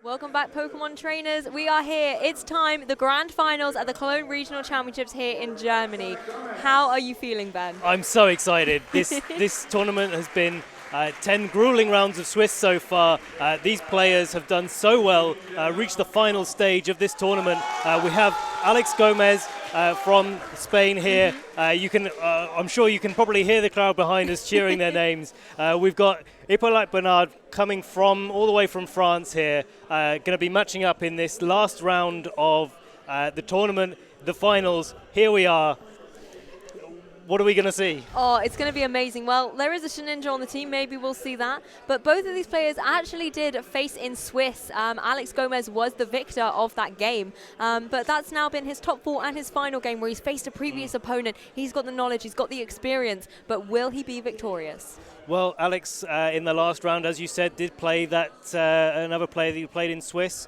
Welcome back, Pokemon trainers. We are here. It's time, the grand finals at the Cologne Regional Championships here in Germany. How are you feeling, Ben? I'm so excited. This tournament has been 10 grueling rounds of Swiss so far. These players have done so well, reached the final stage of this tournament. We have Alex Gómez from Spain here. I'm sure you can probably hear the crowd behind us cheering their names. We've got Hippolyte Bernard coming from all the way from France here, going to be matching up in this last round of the tournament, the finals. Here we are. What are we going to see? Oh, it's going to be amazing. Well, there is a Shedinja on the team. Maybe we'll see that. But both of these players actually did face in Swiss. Alex Gómez was the victor of that game. But that's now been his top 4 and his final game where he's faced a previous opponent. He's got the knowledge, he's got the experience. But will he be victorious? Well, Alex, in the last round, as you said, did play that another player that you played in Swiss.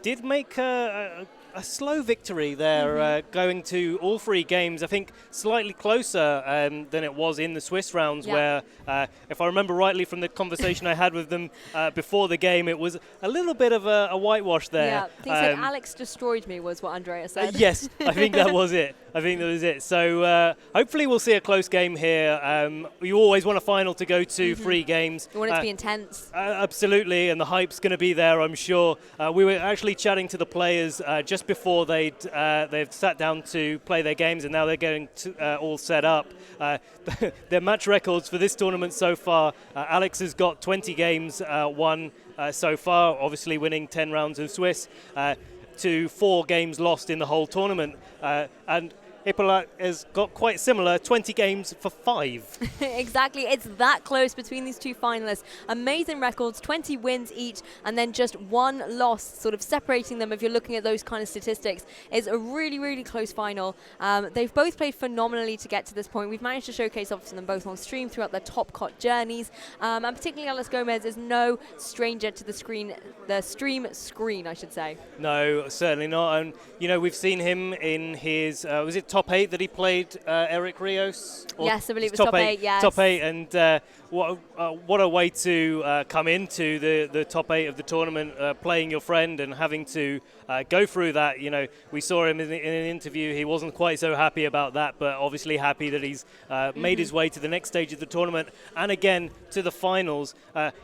Did make a slow victory there, going to all 3 games. I think slightly closer than it was in the Swiss rounds, where, if I remember rightly from the conversation I had with them before the game, it was a little bit of a whitewash there. Yeah, he said Alex destroyed me was what Andrea said. Yes, I think that was it. So hopefully we'll see a close game here. You always want a final to go to 3 games. You want it to be intense. Absolutely, and the hype's going to be there, I'm sure. We were actually chatting to the players just before they've sat down to play their games, and now they're getting all set up. Their match records for this tournament so far, Alex has got 20 games won so far, obviously winning 10 rounds of Swiss, to 4 games lost in the whole tournament. And Hippolyte has got quite similar, 20 games for 5. Exactly, it's that close between these 2 finalists. Amazing records, 20 wins each, and then just 1 loss, sort of separating them if you're looking at those kind of statistics. It's a really, really close final. They've both played phenomenally to get to this point. We've managed to showcase obviously them both on stream throughout their top COT journeys, and particularly Alex Gómez is no stranger to the stream screen, I should say. No, certainly not. And we've seen him in his was it top 8 that he played Eric Rios? Yes, I believe it was top 8, yes. Top 8, and what a way to come into the top 8 of the tournament, playing your friend and having to go through that. We saw him in an interview. He wasn't quite so happy about that, but obviously happy that he's made his way to the next stage of the tournament and again to the finals.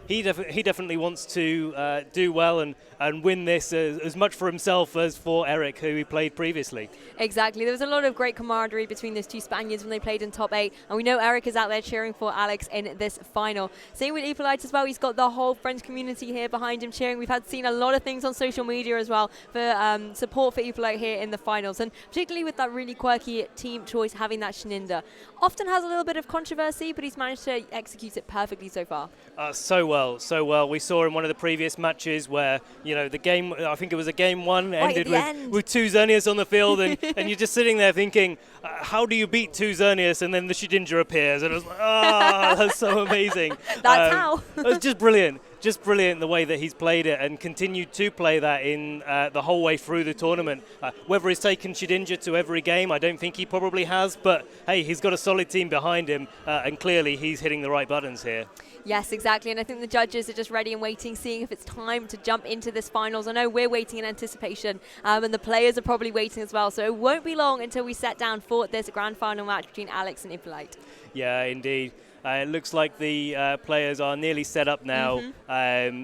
He definitely wants to do well and win this as much for himself as for Eric, who he played previously. Exactly. There was a lot of great camaraderie between those 2 Spaniards when they played in top 8, and we know Eric is out there cheering for Alex in this final. Same with Hippolyte as well. He's got the whole French community here behind him cheering. We've seen a lot of things on social media as well for support for Hippolyte here in the finals, and particularly with that really quirky team choice, having that Shedinja. Often has a little bit of controversy, but he's managed to execute it perfectly so far. So well. We saw in one of the previous matches where, the game, I think it was a game 1, ended with 2 Xerneas on the field, and you're just sitting there thinking, how do you beat 2 Xerneas, and then the Shedinja appears, and it was like, that's so amazing. That's how. It was just brilliant. Just brilliant the way that he's played it and continued to play that in the whole way through the tournament. Whether he's taken Shedinja to every game, I don't think he probably has, but hey, he's got a solid team behind him, and clearly he's hitting the right buttons here. Yes, exactly, and I think the judges are just ready and waiting, seeing if it's time to jump into this finals. I know we're waiting in anticipation, and the players are probably waiting as well, so it won't be long until we set down for this grand final match between Alex and Hippolyte. Yeah, indeed. It looks like the players are nearly set up now,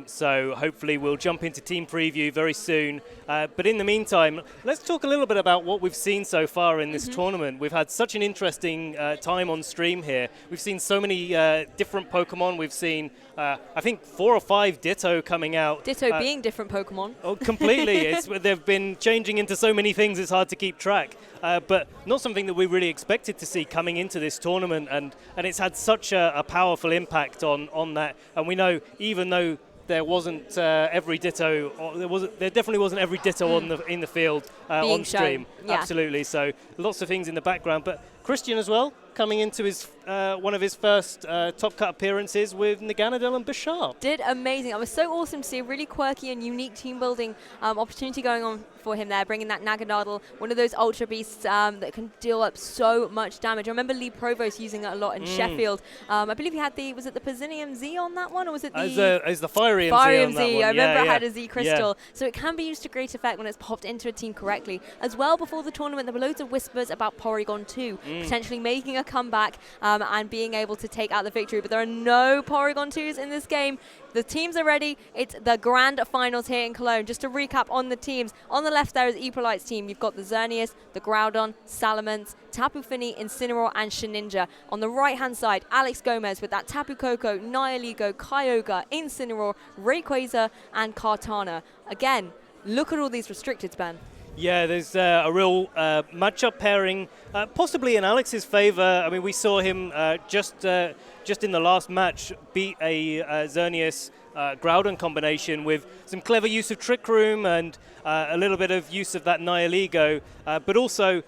so hopefully we'll jump into team preview very soon. But in the meantime, let's talk a little bit about what we've seen so far in this tournament. We've had such an interesting time on stream here. We've seen so many different Pokemon. We've seen, I think, 4 or 5 Ditto coming out. Ditto being different Pokemon. Oh, completely. They've been changing into so many things, it's hard to keep track. But not something that we really expected to see coming into this tournament, and it's had such a powerful impact on that. And we know, even though there wasn't every Ditto, there definitely wasn't every Ditto in the field on stream. Yeah. Absolutely. So lots of things in the background. But Christian as well, coming into his one of his first Top Cut appearances with Naganadel and Bashar. Did amazing. It was so awesome to see a really quirky and unique team building opportunity going on for him there, bringing that Naganadel, one of those Ultra Beasts that can deal up so much damage. I remember Lee Provost using it a lot in Sheffield. I believe he had was it the Pazinium Z on that one, or was it the... As the Firium Z on that one. I remember it had a Z crystal. Yeah. So it can be used to great effect when it's popped into a team correctly. As well, before the tournament, there were loads of whispers about Porygon 2 potentially making a comeback and being able to take out the victory. But there are no Porygon 2s in this game. The teams are ready. It's the grand finals here in Cologne. Just to recap on the teams. On the left there is Hippolyte's team. You've got the Xerneas, the Groudon, Salamence, Tapu Fini, Incineroar, and Shedinja. On the right-hand side, Alex Gómez with that Tapu Koko, Nihilego, Kyogre, Incineroar, Rayquaza, and Kartana. Again, look at all these restricted, Ben. Yeah, there's a real matchup pairing, possibly in Alex's favor. I mean, we saw him just in the last match beat a Xerneas Groudon combination with some clever use of Trick Room and a little bit of use of that Nihilego, but also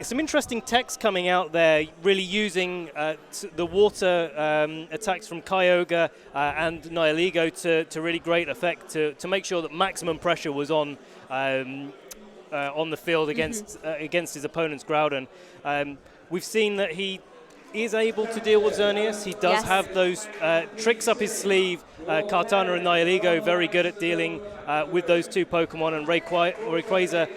some interesting techs coming out there, really using the water attacks from Kyogre and Nihilego to really great effect to make sure that maximum pressure was on the field against his opponent's Groudon. We've seen that he is able to deal with Xerneas. He does have those tricks up his sleeve. Kartana and Nihilego very good at dealing with those two Pokemon, and Rayquaza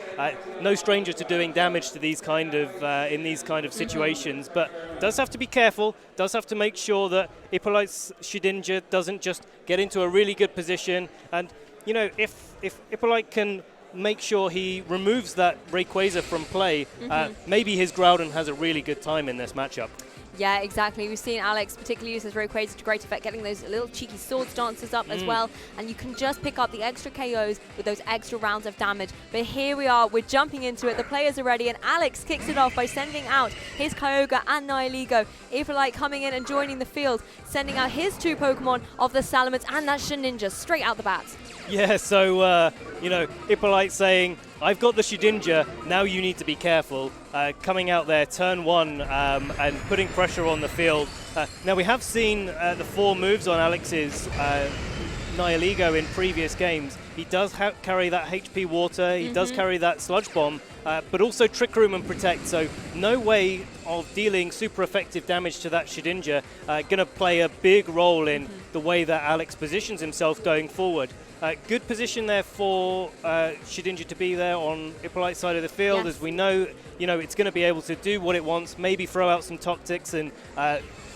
no stranger to doing damage to these kind of in these kind of situations, but does have to be careful. Does have to make sure that Hippolyte's Shedinja doesn't just get into a really good position. And you know, if Hippolyte can make sure he removes that Rayquaza from play, maybe his Groudon has a really good time in this matchup. Yeah, exactly. We've seen Alex particularly use his Rayquaza to great effect, getting those little cheeky sword stances up as well, and you can just pick up the extra KOs with those extra rounds of damage. But here we are, we're jumping into it, the players are ready, and Alex kicks it off by sending out his Kyogre and Nihilego. Hippolyte coming in and joining the field, sending out his two Pokemon of the Salamence and that Shedinja straight out the bat. Yeah, so, you know, Hippolyte saying, I've got the Shedinja, now you need to be careful. Coming out there, turn one, and putting pressure on the field. Now, we have seen the 4 moves on Alex's Nihilego in previous games. He does carry that HP Water, he does carry that Sludge Bomb, but also Trick Room and Protect, so no way of dealing super effective damage to that Shedinja. Going to play a big role in the way that Alex positions himself going forward. Good position there for Shedinja to be there on Hippolyte's side of the field, as we know, you know, it's going to be able to do what it wants, maybe throw out some tactics and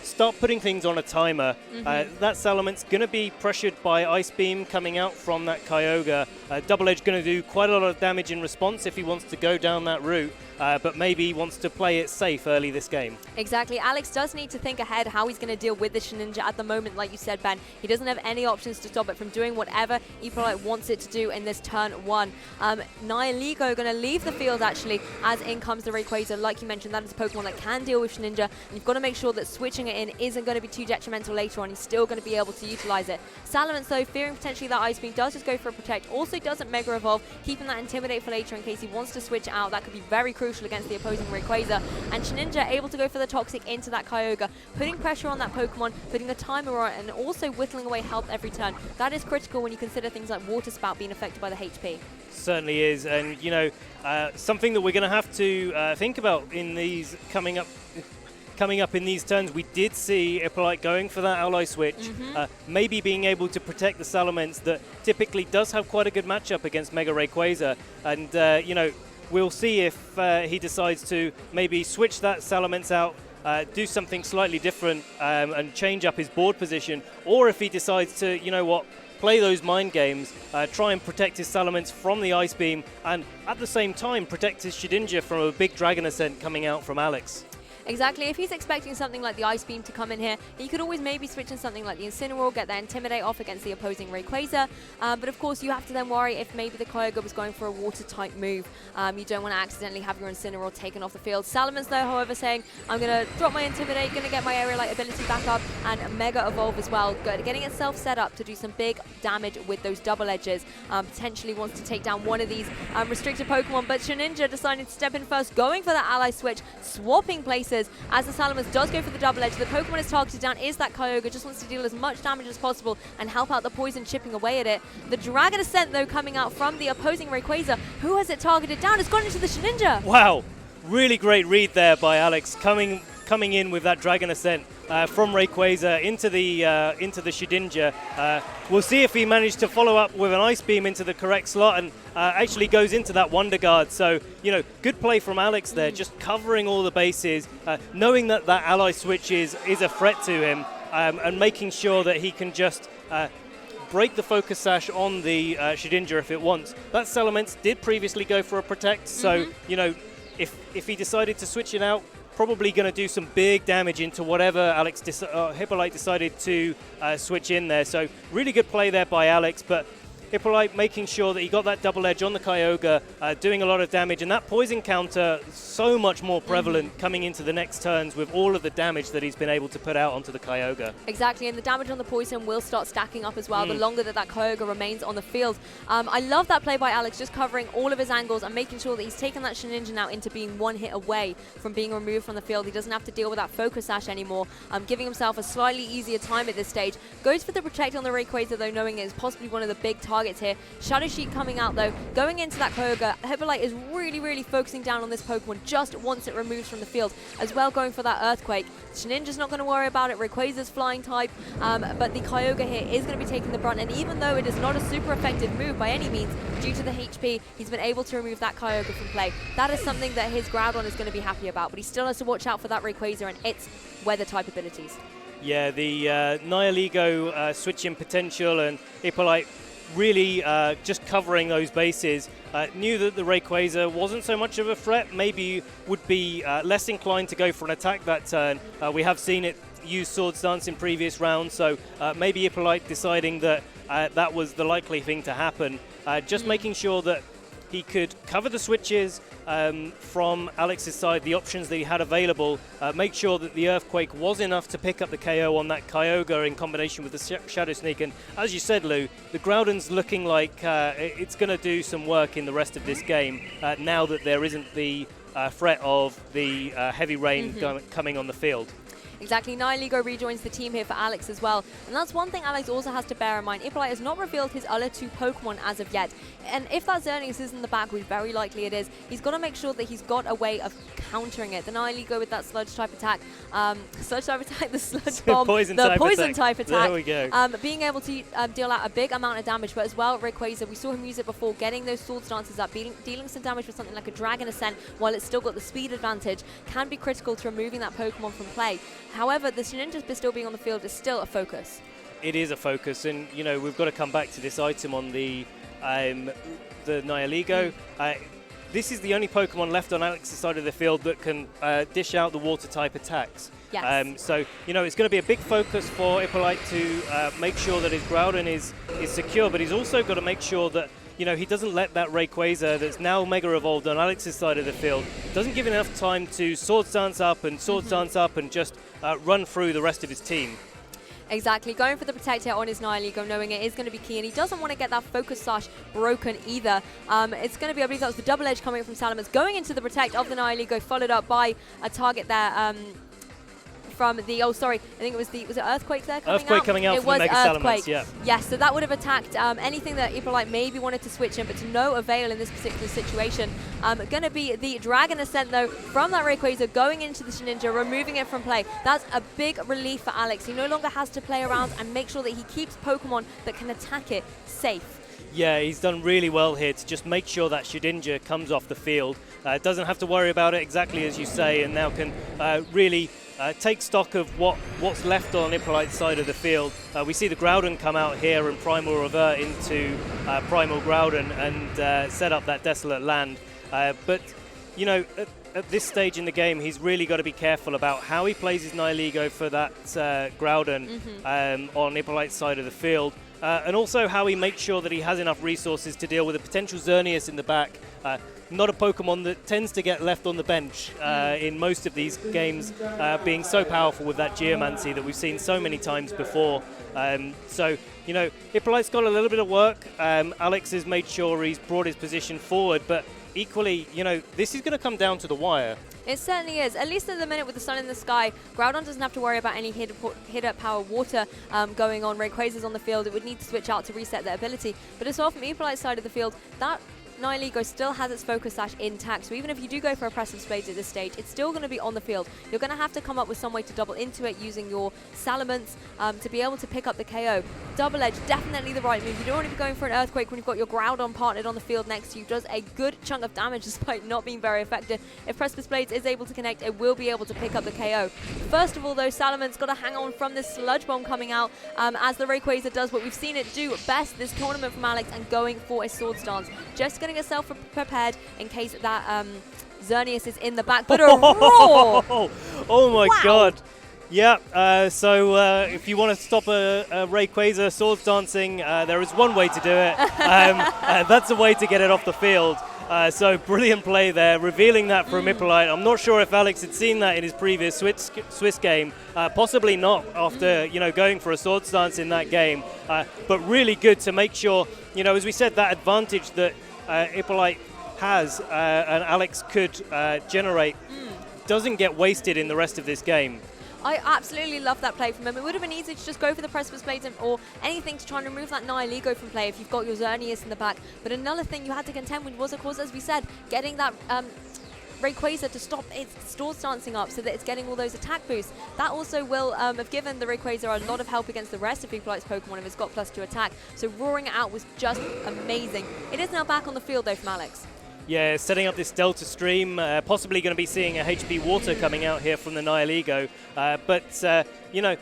start putting things on a timer. That Salamence going to be pressured by Ice Beam coming out from that Kyogre. Double Edge going to do quite a lot of damage in response if he wants to go down that route. But maybe he wants to play it safe early this game. Exactly. Alex does need to think ahead how he's going to deal with the Shedinja at the moment, like you said, Ben. He doesn't have any options to stop it from doing whatever Hippolyte wants it to do in this turn 1. Nihilego going to leave the field, actually, as in comes the Rayquaza. Like you mentioned, that is a Pokemon that can deal with Shedinja, and you've got to make sure that switching it in isn't going to be too detrimental later on. He's still going to be able to utilize it. Salamence, though, fearing potentially that Ice Beam, does just go for a Protect. Also doesn't Mega Evolve, keeping that Intimidate for later in case he wants to switch out. That could be very crucial against the opposing Rayquaza. And Shedinja able to go for the Toxic into that Kyogre, putting pressure on that Pokemon, putting the timer on, and also whittling away health every turn. That is critical when you consider things like Water Spout being affected by the HP. Certainly is, and you know, something that we're going to have to think about in these coming up in these turns. We did see Hippolyte going for that ally switch, maybe being able to protect the Salamence that typically does have quite a good matchup against Mega Rayquaza, and you know, we'll see if he decides to maybe switch that Salamence out, do something slightly different and change up his board position, or if he decides to, you know what, play those mind games, try and protect his Salamence from the Ice Beam, and at the same time protect his Shedinja from a big Dragon Ascent coming out from Alex. Exactly. If he's expecting something like the Ice Beam to come in here, he could always maybe switch in something like the Incineroar, get that Intimidate off against the opposing Rayquaza. But of course, you have to then worry if maybe the Kyogre was going for a Water-type move. You don't want to accidentally have your Incineroar taken off the field. Salamence, though, however, saying, I'm going to drop my Intimidate, going to get my Aerial Light ability back up, and Mega Evolve as well. Getting itself set up to do some big damage with those Double Edges. Potentially wants to take down one of these restricted Pokemon, but Shedinja decided to step in first, going for that Ally Switch, swapping places Rayquazas. As the Salamence does go for the double edge, the Pokemon is targeted down is that Kyogre, just wants to deal as much damage as possible and help out the poison chipping away at it. The Dragon Ascent, though, coming out from the opposing Rayquaza. Who has it targeted down? It's gone into the Shedinja. Wow, really great read there by Alex, coming in with that Dragon Ascent from Rayquaza into the Shedinja. We'll see if he managed to follow up with an Ice Beam into the correct slot and actually goes into that Wonder Guard. So, good play from Alex there, just covering all the bases, knowing that that ally switch is a threat to him, and making sure that he can just break the Focus Sash on the Shedinja if it wants. That Salamence did previously go for a Protect, so, if he decided to switch it out, probably going to do some big damage into whatever Hippolyte decided to switch in there. So really good play there by Alex, but Hippolyte making sure that he got that double edge on the Kyogre, doing a lot of damage, and that poison counter so much more prevalent coming into the next turns with all of the damage that he's been able to put out onto the Kyogre. Exactly, and the damage on the poison will start stacking up as well the longer that Kyogre remains on the field. I love that play by Alex, just covering all of his angles and making sure that he's taken that Shedinja now into being one hit away from being removed from the field. He doesn't have to deal with that Focus Sash anymore, giving himself a slightly easier time at this stage. Goes for the Protect on the Rayquaza, though, knowing it is possibly one of the big targets here. Shadow Sheet coming out, though, going into that Kyogre. Hippolyte is really focusing down on this Pokemon just once it removes from the field, as well going for that Earthquake. Shedinja's not going to worry about it. Rayquaza's flying type, but the Kyogre here is going to be taking the brunt, and even though it is not a super effective move by any means, due to the HP, he's been able to remove that Kyogre from play. That is something that his Groudon is going to be happy about, but he still has to watch out for that Rayquaza and its weather type abilities. Yeah, the Nihilego switching potential, and Hippolyte really just covering those bases. Knew that the Rayquaza wasn't so much of a threat, maybe would be less inclined to go for an attack that turn. We have seen it use Swords Dance in previous rounds, so maybe Hippolyte deciding that that was the likely thing to happen. Just making sure that he could cover the switches from Alex's side, the options that he had available, make sure that the Earthquake was enough to pick up the KO on that Kyogre in combination with the Shadow Sneak. And as you said, Lou, the Groudon's looking like it's going to do some work in the rest of this game now that there isn't the threat of the heavy rain coming on the field. Exactly, Nihilego rejoins the team here for Alex as well. And that's one thing Alex also has to bear in mind. Hippolyte has not revealed his other two Pokemon as of yet. And if that Xerneas is in the back, which very likely it is, he's got to make sure that he's got a way of countering it. The Nihilego with that Sludge type attack, the Sludge Bomb, poison type attack. There we go. Being able to deal out a big amount of damage, but as well, Rayquaza, we saw him use it before, getting those Swords Dances up, dealing some damage with something like a Dragon Ascent while it's still got the speed advantage, can be critical to removing that Pokemon from play. However, the Shedinja still being on the field is still a focus. It is a focus, and we've got to come back to this item on the Nihilego. This is the only Pokemon left on Alex's side of the field that can dish out the water type attacks. Yes. So it's going to be a big focus for Hippolyte to make sure that his Groudon is secure, but he's also got to make sure that he doesn't let that Rayquaza that's now Mega Evolved on Alex's side of the field, doesn't give enough time to Swords Dance up and just run through the rest of his team. Exactly, going for the Protect here on his Nihilego, knowing it is going to be key, and he doesn't want to get that Focus Sash broken either. It's going to be, I believe that was the double edge coming from Salamence, going into the Protect of the Nihilego, followed up by a target there from the, I think it was was it Earthquake there coming out? Earthquake coming out from the Mega Salamence, yeah. Yes, so that would have attacked anything that Hippolyte maybe wanted to switch in, but to no avail in this particular situation. Going to be the Dragon Ascent, though, from that Rayquaza, going into the Shedinja, removing it from play. That's a big relief for Alex. He no longer has to play around and make sure that he keeps Pokemon that can attack it safe. Yeah, he's done really well here to just make sure that Shedinja comes off the field. Doesn't have to worry about it, exactly as you say, and now can really take stock of what's left on Hippolyte's side of the field. We see the Groudon come out here and Primal Revert into Primal Groudon and set up that Desolate Land. But at this stage in the game, he's really got to be careful about how he plays his Nihilego for that Groudon on Hippolyte's side of the field. And also how he makes sure that he has enough resources to deal with a potential Xerneas in the back. Not a Pokemon that tends to get left on the bench in most of these games, being so powerful with that Geomancy that we've seen so many times before. So you know, Hippolyte's got a little bit of work. Alex has made sure he's brought his position forward, but equally, you know, this is going to come down to the wire. It certainly is. At least at the minute with the sun in the sky, Groudon doesn't have to worry about any hit-up power water going on. Rayquaza's on the field. It would need to switch out to reset their ability. But as well from Hippolyte's side of the field, that Nihilego still has its focus sash intact, so even if you do go for Oppressive Spades at this stage, it's still going to be on the field. You're going to have to come up with some way to double into it using your Salamence to be able to pick up the KO. Double Edge, definitely the right move. You don't want to be going for an Earthquake when you've got your Groudon partnered on the field next to you. Does a good chunk of damage despite not being very effective. If Precipice Blades is able to connect, it will be able to pick up the KO. First of all, though, Salamence got to hang on from this Sludge Bomb coming out as the Rayquaza does what we've seen it do best this tournament from Alex and going for a Swords Dance. Just getting herself prepared in case that Xerneas is in the back. But a roar! Oh my wow. God. Yeah, so if you want to stop a Rayquaza Swords Dancing, there is one way to do it. That's a way to get it off the field. So brilliant play there, revealing that from Hippolyte. I'm not sure if Alex had seen that in his previous Swiss game. Possibly not after, you know, going for a Swords Dance in that game. But really good to make sure, you know, as we said, that advantage that Hippolyte has and Alex could generate doesn't get wasted in the rest of this game. I absolutely love that play from him. It would have been easy to just go for the Precipice Blades or anything to try and remove that Nihilego from play if you've got your Xerneas in the back. But another thing you had to contend with was, of course, as we said, getting that Rayquaza to stop its Swords Dancing up so that it's getting all those attack boosts. That also will have given the Rayquaza a lot of help against the rest of Hippolyte's Pokemon if it's got +2 attack. So roaring it out was just amazing. It is now back on the field, though, from Alex. Yeah, setting up this Delta Stream, possibly going to be seeing a HP Water coming out here from the Nihilego. But, you know,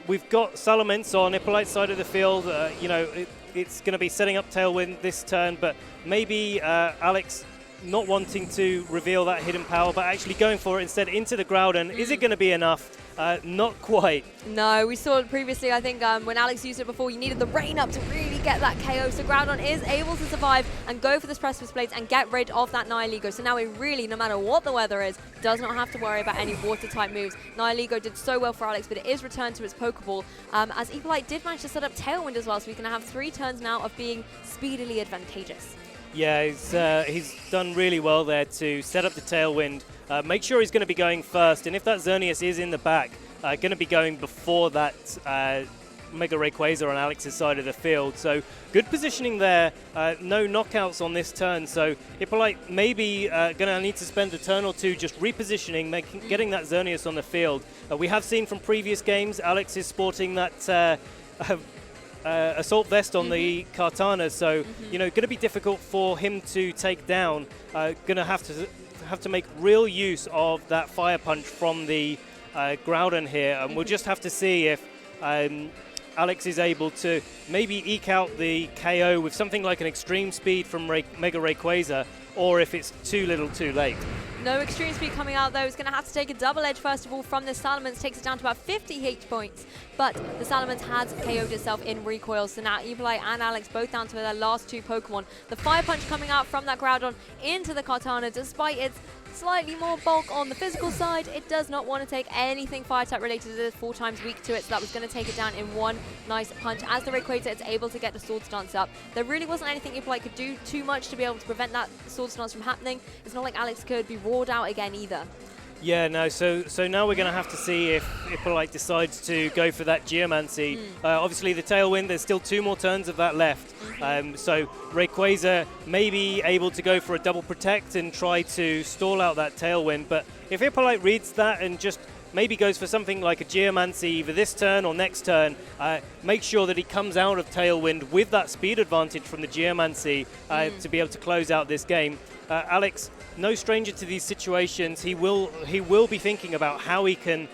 we've got Salamence on Hippolyte's side of the field. You know, it's going to be setting up Tailwind this turn, but maybe Alex not wanting to reveal that hidden power, but actually going for it instead into the Groudon. Is it going to be enough? Not quite. No, we saw it previously, I think, when Alex used it before, you needed the rain up to really get that KO. So Groudon is able to survive and go for this Precipice Blades and get rid of that Nihilego. So now it really, no matter what the weather is, does not have to worry about any water-type moves. Nihilego did so well for Alex, but it is returned to its Pokeball, as Hippolyte did manage to set up Tailwind as well, so we can have 3 turns now of being speedily advantageous. Yeah, he's done really well there to set up the Tailwind, make sure he's going to be going first, and if that Xerneas is in the back, going to be going before that Mega Rayquaza on Alex's side of the field. So good positioning there, no knockouts on this turn, so Hippolyte maybe going to need to spend a turn or two just repositioning, getting that Xerneas on the field. We have seen from previous games, Alex is sporting that Assault Vest on the Kartana, so you know, going to be difficult for him to take down. Going to have to make real use of that Fire Punch from the Groudon here, and we'll just have to see if Alex is able to maybe eke out the KO with something like an Extreme Speed from Mega Rayquaza, or if it's too little too late. No Extreme Speed coming out, though. It's going to have to take a Double Edge first of all from this Salamence. Takes it down to about 50 hit points. But the Salamence has KO'd itself in recoil. So now Hippolyte and Alex both down to their last 2 Pokemon. The Fire Punch coming out from that Groudon into the Kartana. Despite its slightly more bulk on the physical side, it does not want to take anything fire type related to this, 4 times weak to it, so that was going to take it down in one nice punch. As the Rayquaza, it's able to get the Swords Dance up. There really wasn't anything Hippolyte could do too much to be able to prevent that Swords Dance from happening. It's not like Alex could be roared out again either. Yeah, no, so now we're going to have to see if Hippolyte decides to go for that Geomancy. Obviously the Tailwind, there's still 2 more turns of that left. So Rayquaza may be able to go for a double protect and try to stall out that Tailwind, but if Hippolyte reads that and just maybe goes for something like a Geomancy either this turn or next turn, make sure that he comes out of Tailwind with that speed advantage from the Geomancy to be able to close out this game. Alex, no stranger to these situations. He will be thinking about how he can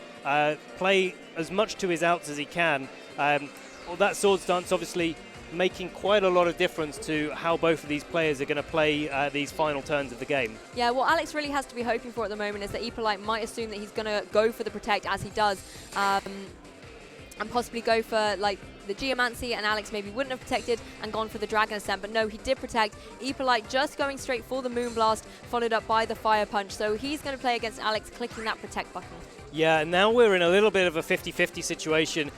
play as much to his outs as he can. Well, that Swords Dance obviously making quite a lot of difference to how both of these players are going to play these final turns of the game. Yeah, what Alex really has to be hoping for at the moment is that Hippolyte might assume that he's going to go for the Protect as he does, and possibly go for like the Geomancy, and Alex maybe wouldn't have protected and gone for the Dragon Ascent, but no, he did protect. Hippolyte just going straight for the Moonblast, followed up by the Fire Punch, so he's going to play against Alex clicking that Protect button. Yeah, now we're in a little bit of a 50-50 situation.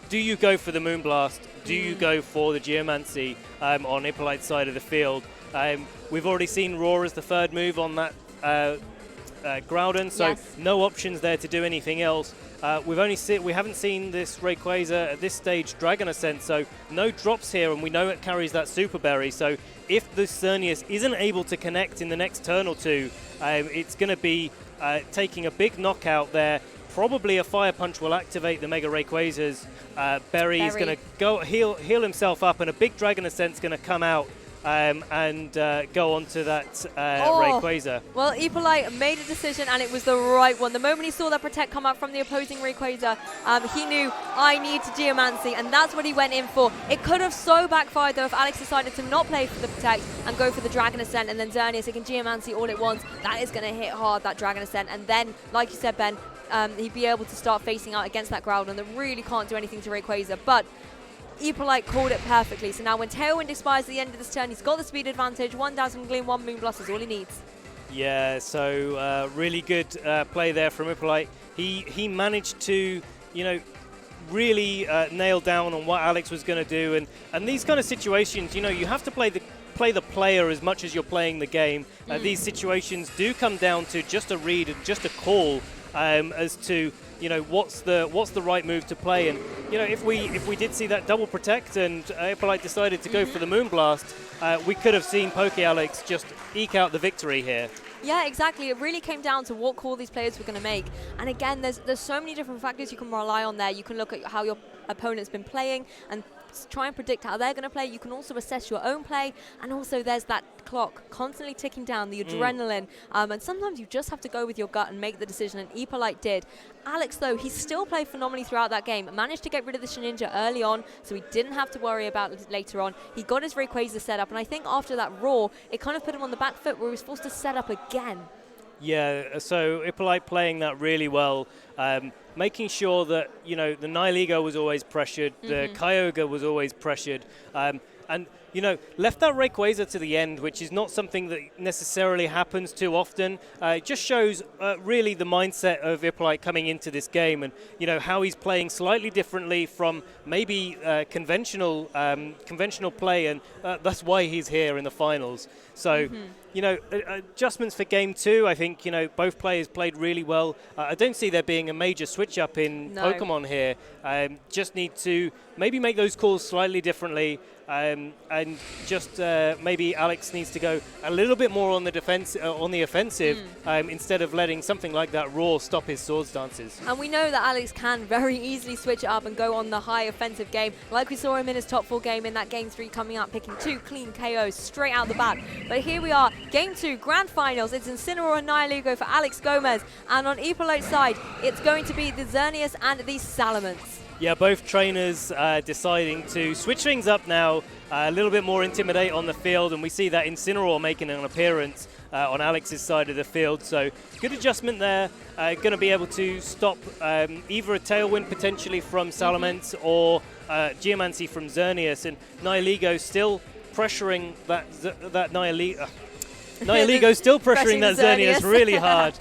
Do you go for the Moonblast? Do you go for the Geomancy on Hippolyte's side of the field? We've already seen Roar as the third move on that Groudon, so no options there to do anything else. We haven't seen this Rayquaza at this stage Dragon Ascent, so no drops here, and we know it carries that Super Berry. So if the Xerneas isn't able to connect in the next turn or two, it's going to be taking a big knockout there. Probably a Fire Punch will activate the Mega Rayquaza's Berry. Is going to go heal himself up, and a big Dragon Ascent's going to come out and go on to that Rayquaza. Well, Hippolyte made a decision, and it was the right one. The moment he saw that Protect come up from the opposing Rayquaza, he knew, I need to Geomancy, and that's what he went in for. It could have so backfired, though, if Alex decided to not play for the Protect and go for the Dragon Ascent, and then Xerneas, he can Geomancy all at once. That is going to hit hard, that Dragon Ascent, and then, like you said, Ben, he'd be able to start facing out against that Groudon that really can't do anything to Rayquaza. But Hippolyte called it perfectly. So now when Tailwind expires at the end of this turn, he's got the speed advantage. 1 Dazzling Gleam, 1 Moonblast is all he needs. Yeah, so really good play there from Hippolyte. He managed to, really nail down on what Alex was going to do. And these kind of situations, you have to play the player as much as you're playing the game. These situations do come down to just a read and just a call as to what's the right move to play. And if we did see that double Protect and Hippolyte decided to go for the Moonblast, we could have seen Alex just eke out the victory here. Yeah, exactly. It really came down to what call these players were going to make. And again, there's so many different factors you can rely on there. You can look at how your opponent's been playing and try and predict how they're going to play. You can also assess your own play, and also there's that clock constantly ticking down, the adrenaline, and sometimes you just have to go with your gut and make the decision, and Hippolyte did. Alex, though, he still played phenomenally throughout that game, managed to get rid of the Shedinja early on, so he didn't have to worry about it later on. He got his Rayquaza set up, and I think after that Roar, it kind of put him on the back foot where he was forced to set up again. Yeah, so Hippolyte playing that really well, making sure that, the Nihilego was always pressured, the Kyogre was always pressured, and, left that Rayquaza to the end, which is not something that necessarily happens too often. It just shows really the mindset of Hippolyte coming into this game, and, how he's playing slightly differently from maybe conventional play, and that's why he's here in the finals. So, adjustments for game 2, I think, both players played really well. I don't see there being a major switch up in Pokemon here. Just need to maybe make those calls slightly differently, and just maybe Alex needs to go a little bit more on the defense, on the offensive, instead of letting something like that Roar stop his Swords Dances. And we know that Alex can very easily switch it up and go on the high offensive game, like we saw him in his top 4 game in that game 3 coming up, picking 2 clean KOs straight out the bat. But here we are, game 2, grand finals. It's Incineroar and Nihilego for Alex Gómez, and on Hippolyte's side, it's going to be the Xerneas and the Salamence. Yeah, both trainers deciding to switch things up now, a little bit more Intimidate on the field, and we see that Incineroar making an appearance on Alex's side of the field. So good adjustment there, going to be able to stop either a Tailwind potentially from Salamence or Geomancy from Xerneas, and Nihilego still pressuring that Nihilego still pressuring that Xerneas really hard.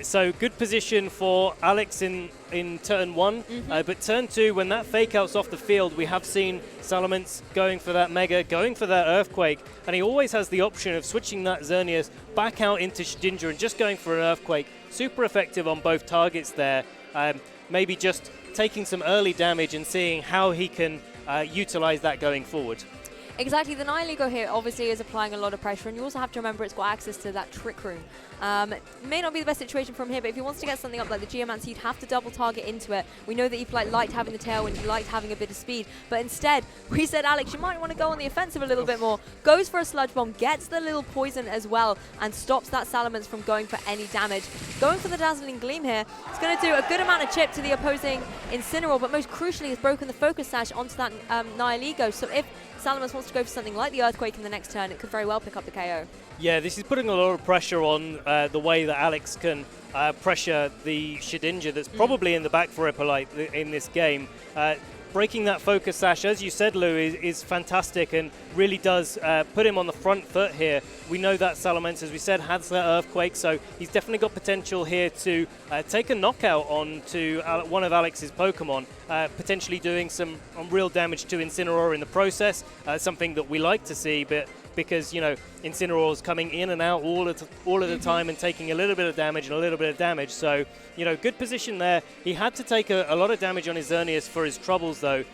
So good position for Alex in turn 1, but turn 2, when that fake out's off the field, we have seen Salamence going for that Mega, going for that Earthquake, and he always has the option of switching that Xerneas back out into Shedinja and just going for an Earthquake. Super effective on both targets there. Maybe just taking some early damage and seeing how he can utilize that going forward. Exactly, the Nihilego here obviously is applying a lot of pressure, and you also have to remember it's got access to that Trick Room. May not be the best situation from here, but if he wants to get something up like the Geomancy, he'd have to double target into it. We know that Hippolyte liked having the Tailwind, he liked having a bit of speed, but instead, we said, Alex, you might want to go on the offensive a little bit more. Goes for a Sludge Bomb, gets the little poison as well, and stops that Salamence from going for any damage. Going for the Dazzling Gleam here, it's going to do a good amount of chip to the opposing Incineroar, but most crucially, has broken the Focus Sash onto that Nihilego, so if Salamence wants to go for something like the Earthquake in the next turn, it could very well pick up the KO. Yeah, this is putting a lot of pressure on the way that Alex can pressure the Shedinja that's probably in the back for Hippolyte in this game. breaking that focus sash, as you said, Lou, is fantastic and really does put him on the front foot here. We know that Salamence, as we said, has that Earthquake, so he's definitely got potential here to take a knockout on to one of Alex's Pokemon, potentially doing some real damage to Incineroar in the process, something that we like to see, but because, you know, Incineroar's coming in and out all of the time and taking a little bit of damage and a little bit of damage. So, you know, good position there. He had to take a lot of damage on his Xerneas for his troubles, though.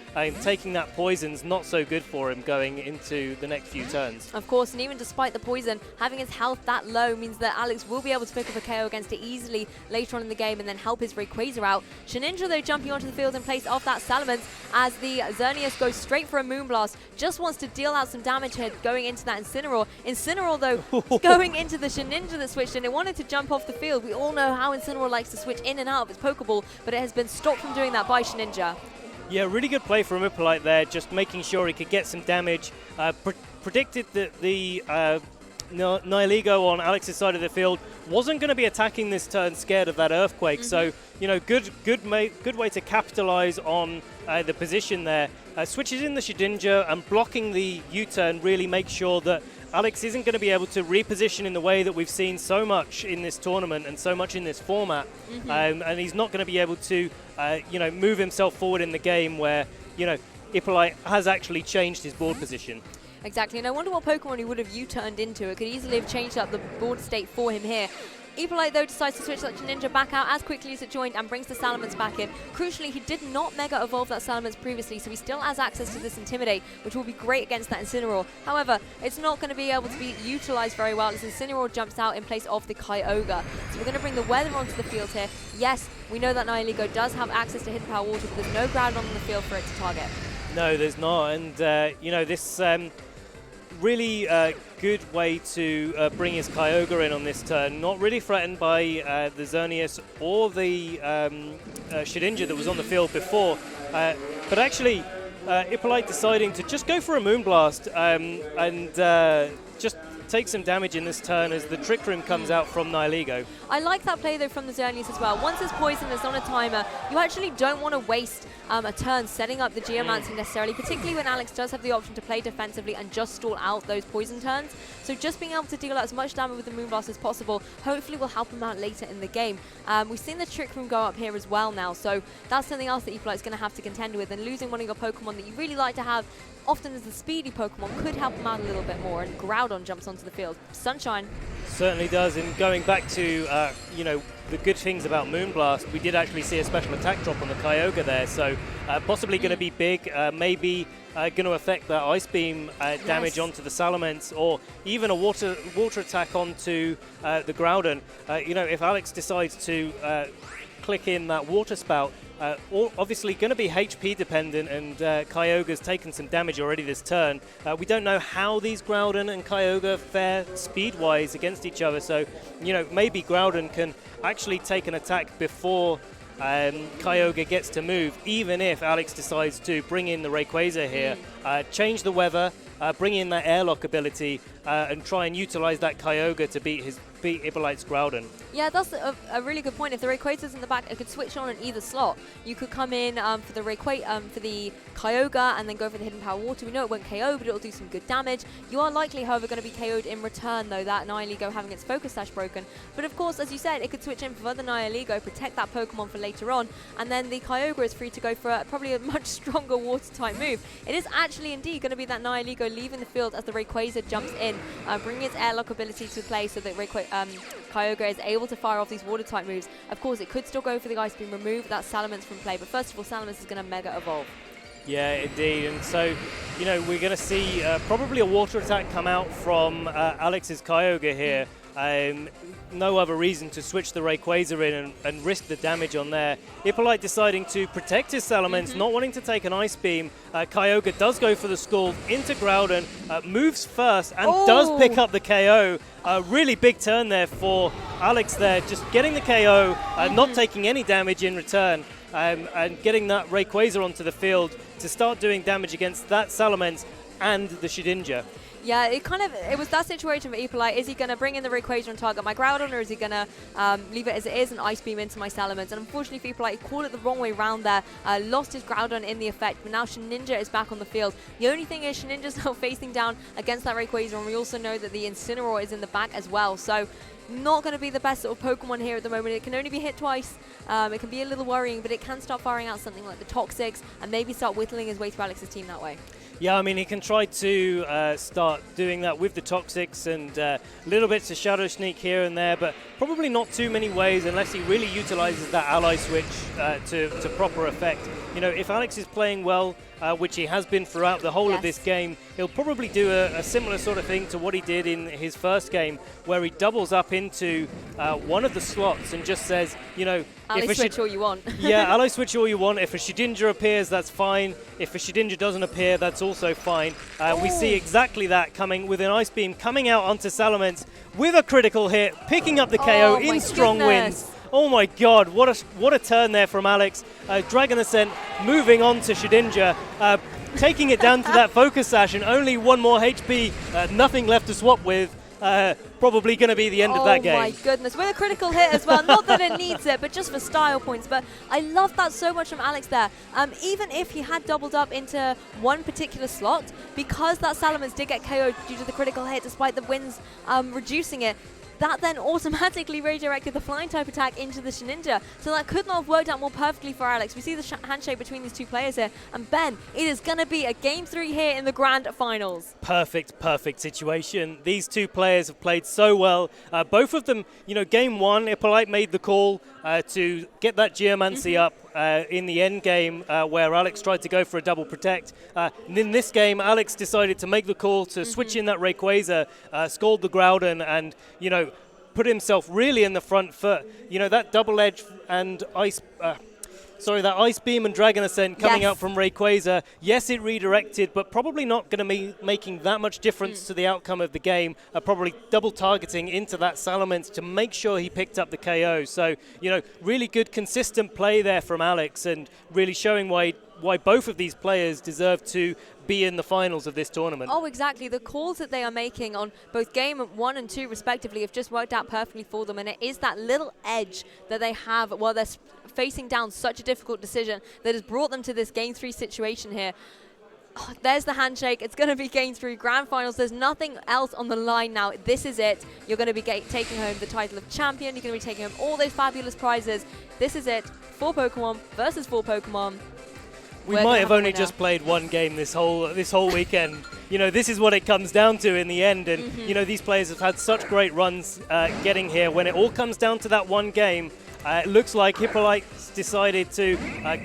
Taking that poison's not so good for him going into the next few turns. Of course, and even despite the poison, having his health that low means that Alex will be able to pick up a KO against it easily later on in the game and then help his Rayquaza out. Shedinja, though, jumping onto the field in place of that Salamence as the Xerneas goes straight for a Moonblast. Just wants to deal out some damage here going into that Incineroar. Incineroar, though, going into the Shedinja that switched in. It wanted to jump off the field. We all know how Incineroar likes to switch in and out of its Pokeball, but it has been stopped from doing that by Shedinja. Yeah, really good play from Hippolyte there, just making sure he could get some damage. Predicted that the Nihilego on Alex's side of the field wasn't going to be attacking this turn scared of that Earthquake. So, you know, good way to capitalize on the position there. Switches in the Shedinja and blocking the U-turn really makes sure that Alex isn't going to be able to reposition in the way that we've seen so much in this tournament and so much in this format. And he's not going to be able to, you know, move himself forward in the game where, you know, Hippolyte has actually changed his board position. Exactly, and I wonder what Pokemon he would have U-turned into. It could easily have changed up the board state for him here. Hippolyte, though, decides to switch that Ninja back out as quickly as it joined and brings the Salamence back in. Crucially, he did not Mega Evolve that Salamence previously, so he still has access to this Intimidate, which will be great against that Incineroar. However, it's not going to be able to be utilized very well as Incineroar jumps out in place of the Kyogre. So we're going to bring the weather onto the field here. Yes, we know that Nihilego does have access to Hidden Power Water, but there's no ground on the field for it to target. No, there's not, and, you know, this... really good way to bring his Kyogre in on this turn. Not really threatened by the Xerneas or the Shedinja that was on the field before. But actually, Hippolyte deciding to just go for a Moonblast and just take some damage in this turn as the Trick Room comes out from Nihilego. I like that play, though, from the Xerneas as well. Once it's poison is on a timer, you actually don't want to waste a turn setting up the Geomancy necessarily, particularly when Alex does have the option to play defensively and just stall out those poison turns. So just being able to deal out as much damage with the Moonblast as possible hopefully will help him out later in the game. We've seen the Trick Room go up here as well now, so that's something else that Hippolyte's going to have to contend with, and losing one of your Pokemon that you really like to have often as the speedy Pokemon could help him out a little bit more, and Groudon jumps onto the field. Sunshine. Certainly does, and going back to, you know, the good things about Moonblast, we did actually see a special attack drop on the Kyogre there, so possibly going to be big, maybe going to affect that Ice Beam damage onto the Salamence, or even a water attack onto the Groudon. You know, if Alex decides to click in that Water Spout, obviously going to be HP dependent, and Kyogre's taken some damage already this turn. We don't know how these Groudon and Kyogre fare speed-wise against each other, so, you know, maybe Groudon can actually take an attack before Kyogre gets to move, even if Alex decides to bring in the Rayquaza here, change the weather, bring in that airlock ability, and try and utilize that Kyogre to beat Hippolyte's Groudon. Yeah, that's a really good point. If the Rayquaza's in the back, it could switch on in either slot. You could come in for the Kyogre and then go for the Hidden Power Water. We know it won't KO, but it'll do some good damage. You are likely, however, going to be KO'd in return, though, that Nihilego having its Focus Sash broken. But of course, as you said, it could switch in for the Nihilego, protect that Pokemon for later on, and then the Kyogre is free to go for probably a much stronger Water-type move. It is actually indeed going to be that Nihilego leaving the field as the Rayquaza jumps in, bringing its airlock ability to play so that Kyogre is able to fire off these Water-type moves. Of course, it could still go for the Ice Beam, remove that Salamence from play, but first of all, Salamence is going to Mega Evolve. Yeah, indeed, and so, you know, we're going to see probably a Water attack come out from Alex's Kyogre here. No other reason to switch the Rayquaza in and risk the damage on there. Hippolyte deciding to protect his Salamence, not wanting to take an Ice Beam. Kyogre does go for the Scald into Groudon, moves first and does pick up the KO. Really big turn there for Alex there, just getting the KO, not taking any damage in return, and getting that Rayquaza onto the field to start doing damage against that Salamence and the Shedinja. Yeah, it was that situation for Hippolyte. Is he going to bring in the Rayquaza and target my Groudon, or is he going to leave it as it is and Ice Beam into my Salamence? And unfortunately for Hippolyte, he called it the wrong way round there. Lost his Groudon in the effect, but now Shedinja is back on the field. The only thing is Shedinja's now facing down against that Rayquaza, and we also know that the Incineroar is in the back as well. So not going to be the best sort of Pokemon here at the moment. It can only be hit twice. It can be a little worrying, but it can start firing out something like the Toxics and maybe start whittling his way through Alex's team that way. Yeah, I mean, he can try to start doing that with the Toxics and little bits of Shadow Sneak here and there, but probably not too many ways unless he really utilizes that ally switch to proper effect. You know, if Alex is playing well, which he has been throughout the whole of this game, he'll probably do a similar sort of thing to what he did in his first game, where he doubles up into one of the slots and just says, you know, ally switch all you want. Yeah, ally switch all you want. If a Shedinja appears, that's fine. If a Shedinja doesn't appear, that's also fine. We see exactly that coming with an Ice Beam coming out onto Salamence with a critical hit, picking up the KO in strong winds. Oh my god, what a turn there from Alex. Dragon Ascent moving on to Shedinja, taking it down to that Focus Sash, and only one more HP, nothing left to swap with. Probably going to be the end of that game. Oh my goodness, with a critical hit as well. Not that it needs it, but just for style points. But I love that so much from Alex there. Even if he had doubled up into one particular slot, because that Salamence did get KO'd due to the critical hit, despite the winds reducing it, that then automatically redirected the flying type attack into the Shedinja. So that could not have worked out more perfectly for Alex. We see the handshake between these two players here. And Ben, it is going to be a Game 3 here in the Grand Finals. Perfect situation. These two players have played so well. Both of them, you know, Game 1, Hippolyte made the call to get that Geomancy up in the end game where Alex tried to go for a double protect. And in this game, Alex decided to make the call to switch in that Rayquaza, scald the Groudon, and, you know, put himself really in the front foot. You know, that double edge and that Ice Beam and Dragon Ascent coming out from Rayquaza. Yes, it redirected, but probably not going to be making that much difference to the outcome of the game. Probably double targeting into that Salamence to make sure he picked up the KO. So, you know, really good, consistent play there from Alex, and really showing why both of these players deserve to be in the finals of this tournament. Oh, exactly. The calls that they are making on both game 1 and 2 respectively have just worked out perfectly for them, and it is that little edge that they have while they're facing down such a difficult decision that has brought them to this Game 3 situation here. Oh, there's the handshake. It's going to be Game 3 Grand Finals. There's nothing else on the line now. This is it. You're going to be taking home the title of champion. You're going to be taking home all those fabulous prizes. This is it. 4 Pokemon versus 4 Pokemon. We might have only just played one game this whole weekend. You know, this is what it comes down to in the end. And, you know, these players have had such great runs getting here. When it all comes down to that one game, it looks like Hippolyte's decided to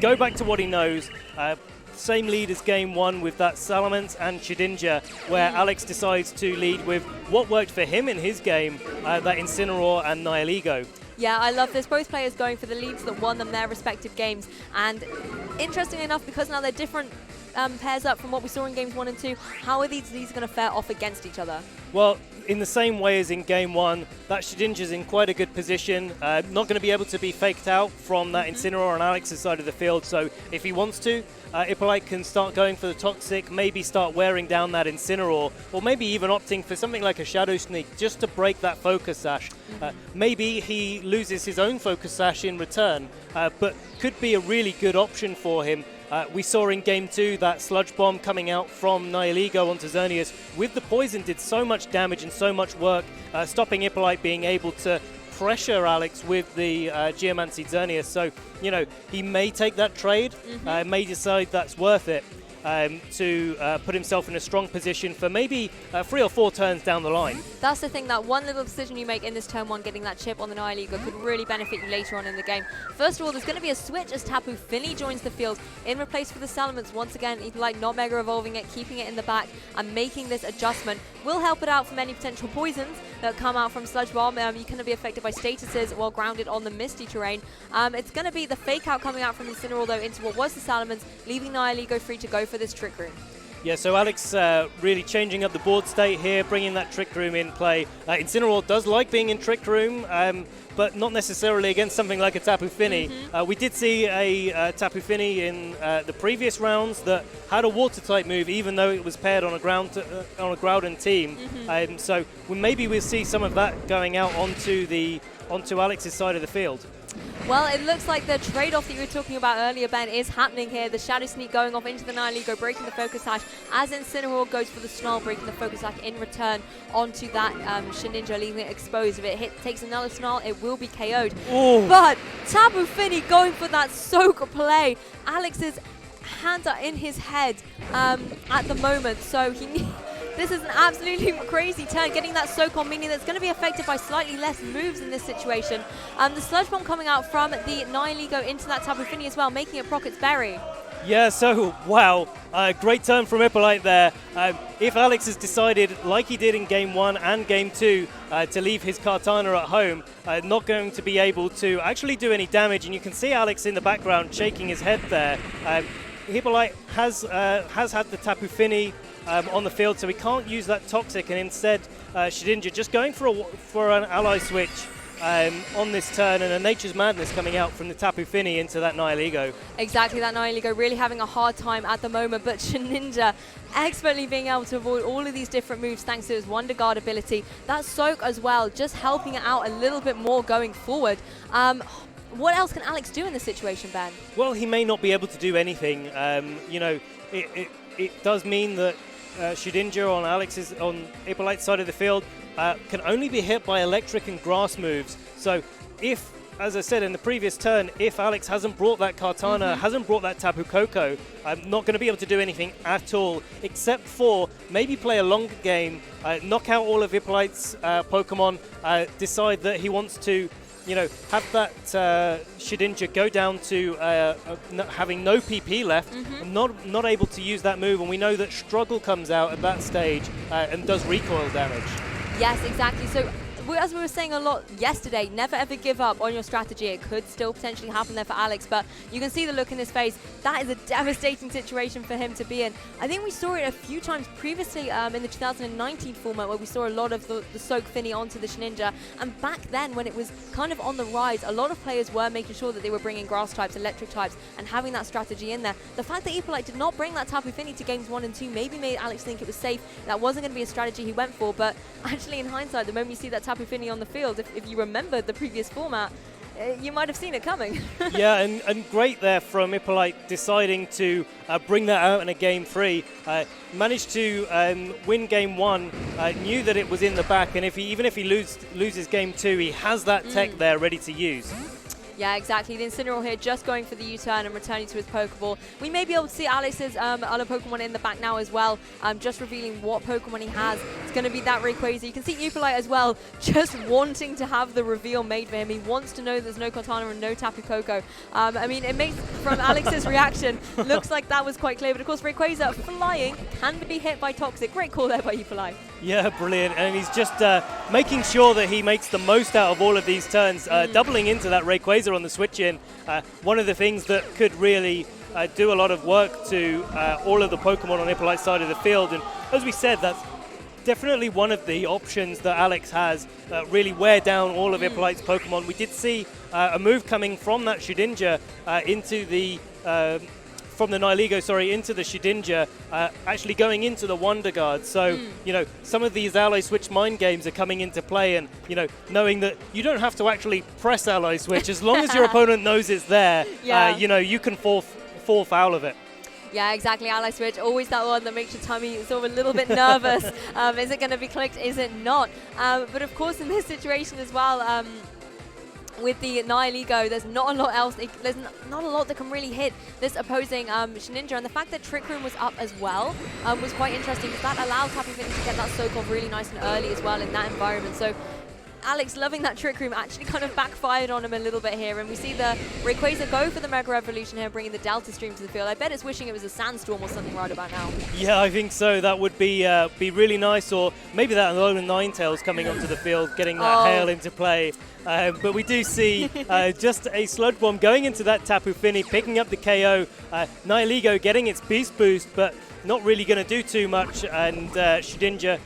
go back to what he knows. Same lead as game 1 with that Salamence and Shedinja, where Alex decides to lead with what worked for him in his game, that Incineroar and Nihilego. Yeah, I love this. Both players going for the leads that won them their respective games. And interestingly enough, because now they're different pairs up from what we saw in games 1 and 2, how are these going to fare off against each other? Well, in the same way as in game 1, that Shedinja's in quite a good position. Not going to be able to be faked out from that Incineroar on Alex's side of the field. So if he wants to, Hippolyte can start going for the Toxic, maybe start wearing down that Incineroar, or maybe even opting for something like a Shadow Sneak just to break that Focus Sash. Maybe he loses his own Focus Sash in return, but could be a really good option for him. We saw in Game 2 that Sludge Bomb coming out from Nihilego onto Xerneas with the poison did so much damage and so much work, stopping Hippolyte being able to pressure Alex with the Geomancy Xerneas. So, you know, he may take that trade, may decide that's worth it. To put himself in a strong position for maybe 3 or 4 turns down the line. That's the thing, that one little decision you make in this turn 1, getting that chip on the Nihilego, could really benefit you later on in the game. First of all, there's going to be a switch as Tapu Fini joins the field in replace for the Salamence. Once again, Hippolyte not Mega Evolving it, keeping it in the back and making this adjustment will help it out from any potential poisons that come out from Sludge Bomb. You can be affected by statuses while grounded on the misty terrain. It's going to be the fake out coming out from Incineroar though into what was the Salamence, leaving Nihilego free to go for this Trick Room. Yeah, so Alex really changing up the board state here, bringing that Trick Room in play. Incineroar does like being in Trick Room, but not necessarily against something like a Tapu Fini. We did see a Tapu Fini in the previous rounds that had a water-type move, even though it was paired on a Groudon team. So maybe we'll see some of that going out onto Alex's side of the field. Well, it looks like the trade-off that you were talking about earlier, Ben, is happening here. The Shadow Sneak going off into the Nihilego, breaking the Focus Sash, as Incineroar goes for the Snarl, breaking the Focus Sash in return onto that Shedinja, leaving it exposed. If it takes another Snarl, it will be KO'd. Ooh. But Tapu Fini going for that soak play. Alex's hands are in his head at the moment, so this is an absolutely crazy turn, getting that soak on, meaning that's going to be affected by slightly less moves in this situation. The Sludge Bomb coming out from the Nihilego into that Tapu Fini as well, making it Procket's Berry. Yeah, so, wow, great turn from Hippolyte there. If Alex has decided, like he did in Game 1 and Game 2, to leave his Kartana at home, not going to be able to actually do any damage, and you can see Alex in the background shaking his head there. Hippolyte has had the Tapu Fini on the field, so he can't use that Toxic, and instead Shedinja just going for an ally switch on this turn, and a Nature's Madness coming out from the Tapu Fini into that Nihilego. Exactly, that Nihilego really having a hard time at the moment, but Shedinja expertly being able to avoid all of these different moves thanks to his Wonder Guard ability. That soak as well, just helping it out a little bit more going forward. What else can Alex do in this situation, Ben? Well, he may not be able to do anything. It does mean that Shedinja on Hippolyte's side of the field can only be hit by electric and grass moves. So if, as I said in the previous turn, if Alex hasn't brought that Kartana, hasn't brought that Tapu Koko, I'm not going to be able to do anything at all, except for maybe play a longer game, knock out all of Hippolyte's Pokemon, decide that he wants to have that Shedinja go down to having no PP left, and not able to use that move, and we know that Struggle comes out at that stage and does recoil damage. Yes, exactly. So as we were saying a lot yesterday, never ever give up on your strategy. It could still potentially happen there for Alex, but you can see the look in his face. That is a devastating situation for him to be in. I think we saw it a few times previously in the 2019 format, where we saw a lot of the Soak Fini onto the Shedinja, and back then when it was kind of on the rise, a lot of players were making sure that they were bringing grass types, electric types, and having that strategy in there. The fact that Hippolyte did not bring that Tapu Fini to games 1 and 2 maybe made Alex think it was safe. That wasn't going to be a strategy he went for, but actually in hindsight, the moment you see that Tapu Fini on the field, if you remember the previous format, you might have seen it coming. Yeah, and great there from Hippolyte deciding to bring that out in a Game 3. Managed to win Game 1, knew that it was in the back, and even if he loses Game 2, he has that tech there ready to use. Yeah, exactly. The Incineroar here just going for the U-turn and returning to his Pokeball. We may be able to see Alex's other Pokemon in the back now as well, just revealing what Pokemon he has. It's going to be that Rayquaza. You can see Hippolyte as well, just wanting to have the reveal made for him. He wants to know there's no Kartana and no Tapu Koko. I mean, it makes, from Alex's reaction, looks like that was quite clear. But of course, Rayquaza flying can be hit by Toxic. Great call there by Hippolyte. Yeah, brilliant. And he's just making sure that he makes the most out of all of these turns, doubling into that Rayquaza on the switch in. One of the things that could really do a lot of work to all of the Pokemon on Hippolyte's side of the field. And as we said, that's definitely one of the options that Alex has, really wear down all of Hippolyte's Pokemon. We did see a move coming from that Shedinja into the from the Nihilego, into the Shedinja, actually going into the Wonder Guard. So, some of these Ally Switch mind games are coming into play, and, knowing that you don't have to actually press Ally Switch, as long as your opponent knows it's there, you can fall foul of it. Yeah, exactly. Ally Switch, always that one that makes your tummy sort of a little bit nervous. Is it going to be clicked? Is it not? But of course, in this situation as well, with the Nihilego, there's not a lot else. There's not a lot that can really hit this opposing Shedinja, and the fact that Trick Room was up as well was quite interesting, because that allowed Tapu Fini to get that soak off really nice and early as well in that environment. So Alex loving that Trick Room actually kind of backfired on him a little bit here, and we see the Rayquaza go for the Mega Evolution here, bringing the Delta Stream to the field. I bet it's wishing it was a Sandstorm or something right about now. Yeah, I think so. That would be really nice, or maybe that Alolan Ninetales coming onto the field, getting that hail into play. But we do see just a Sludge Bomb going into that Tapu Fini, picking up the KO. Nihilego getting its Beast Boost, but not really going to do too much, and Shedinja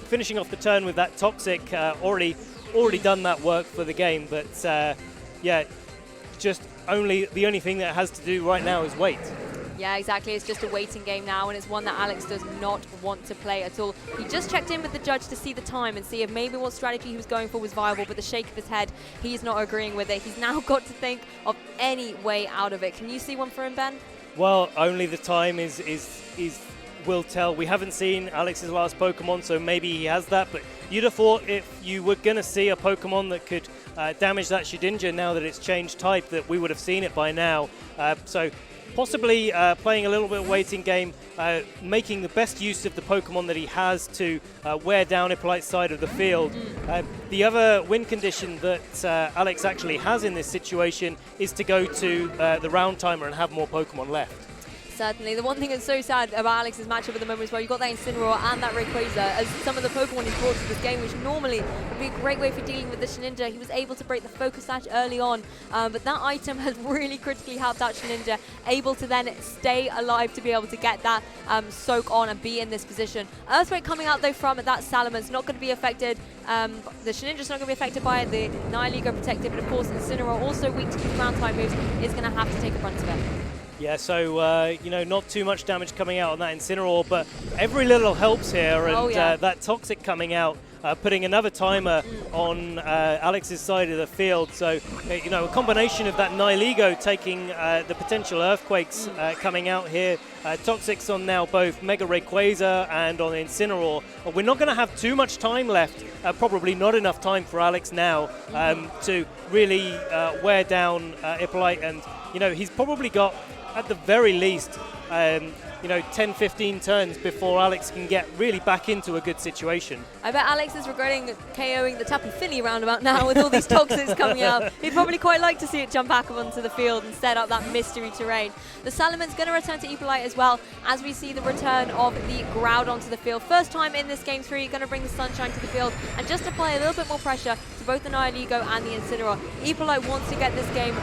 finishing off the turn with that Toxic, already done that work for the game, but yeah, just the only thing that it has to do right now is wait. Yeah, exactly. It's just a waiting game now, and it's one that Alex does not want to play at all. He just checked in with the judge to see the time and see if maybe what strategy he was going for was viable, but the shake of his head, he's not agreeing with it. He's now got to think of any way out of it. Can you see one for him, Ben? Well, only the time will tell. We haven't seen Alex's last Pokemon, so maybe he has that, but you'd have thought if you were going to see a Pokemon that could damage that Shedinja now that it's changed type, that we would have seen it by now. So possibly playing a little bit of waiting game, making the best use of the Pokemon that he has to wear down Hippolyte's side of the field. The other win condition that Alex actually has in this situation is to go to the round timer and have more Pokemon left. Certainly. The one thing that's so sad about Alex's matchup at the moment is, well, you've got that Incineroar and that Rayquaza as some of the Pokemon he's brought to this game, which normally would be a great way for dealing with the Shedinja. He was able to break the Focus Sash early on, but that item has really critically helped out Shedinja, able to then stay alive to be able to get that soak on and be in this position. Earthquake coming out though from that Salaman's not going to be affected. The Shedinja's not going to be affected by it. The Nihilego protected, but of course Incineroar, also weak to these ground type moves, is going to have to take a brunt of it. Yeah, so, you know, not too much damage coming out on that Incineroar, but every little helps here, and that Toxic coming out, putting another timer on Alex's side of the field. So, you know, a combination of that Nihilego taking the potential Earthquakes coming out here. Toxics on now both Mega Rayquaza and on Incineroar. We're not going to have too much time left, probably not enough time for Alex now to really wear down Hippolyte, and, you know, he's probably got, at the very least, you know, 10-15 turns before Alex can get really back into a good situation. I bet Alex is regretting KOing the Tapu Fini roundabout now with all these Toxics coming out. He'd probably quite like to see it jump back up onto the field and set up that mystery terrain. The Salaman's going to return to Hippolyte as well, as we see the return of the Groudon onto the field. First time in this Game 3, going to bring the Sunshine to the field and just apply a little bit more pressure to both the Nihilego and the Incineroar. Hippolyte wants to get this game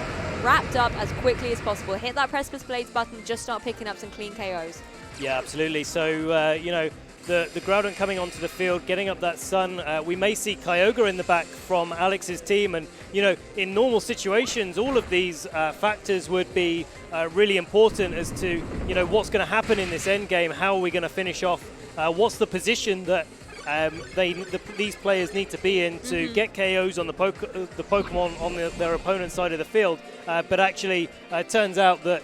wrapped up as quickly as possible. Hit that Precipice Blades button, just start picking up some clean KOs. Yeah, absolutely. So, you know, the Groudon coming onto the field, getting up that Sun. We may see Kyogre in the back from Alex's team, and, you know, in normal situations, all of these factors would be really important as to, you know, what's going to happen in this end game, how are we going to finish off, what's the position that these players need to be in to get KOs on the Pokemon on their opponent's side of the field. But actually, it turns out that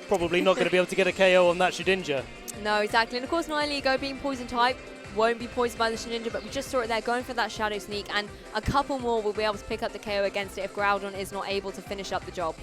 probably not going to be able to get a KO on that Shedinja. No, exactly. And of course, Nihilego being poison type won't be poisoned by the Shedinja, but we just saw it there going for that Shadow Sneak, and a couple more will be able to pick up the KO against it if Groudon is not able to finish up the job.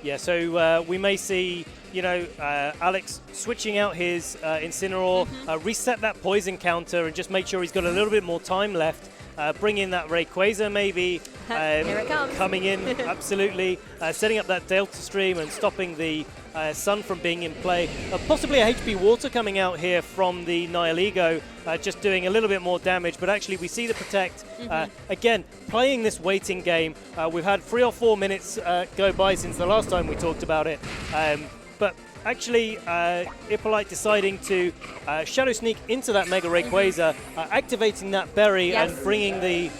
Yeah, so we may see, you know, Alex switching out his Incineroar, reset that poison counter and just make sure he's got a little bit more time left. Bring in that Rayquaza maybe. Here it comes. Coming in, absolutely. Setting up that Delta Stream and stopping the Sun from being in play. Possibly a HP Water coming out here from the Nihilego, just doing a little bit more damage, but actually we see the Protect. Again, playing this waiting game. We've had 3 or 4 minutes go by since the last time we talked about it. But actually, Hippolyte deciding to Shadow Sneak into that Mega Rayquaza, activating that Berry and bringing the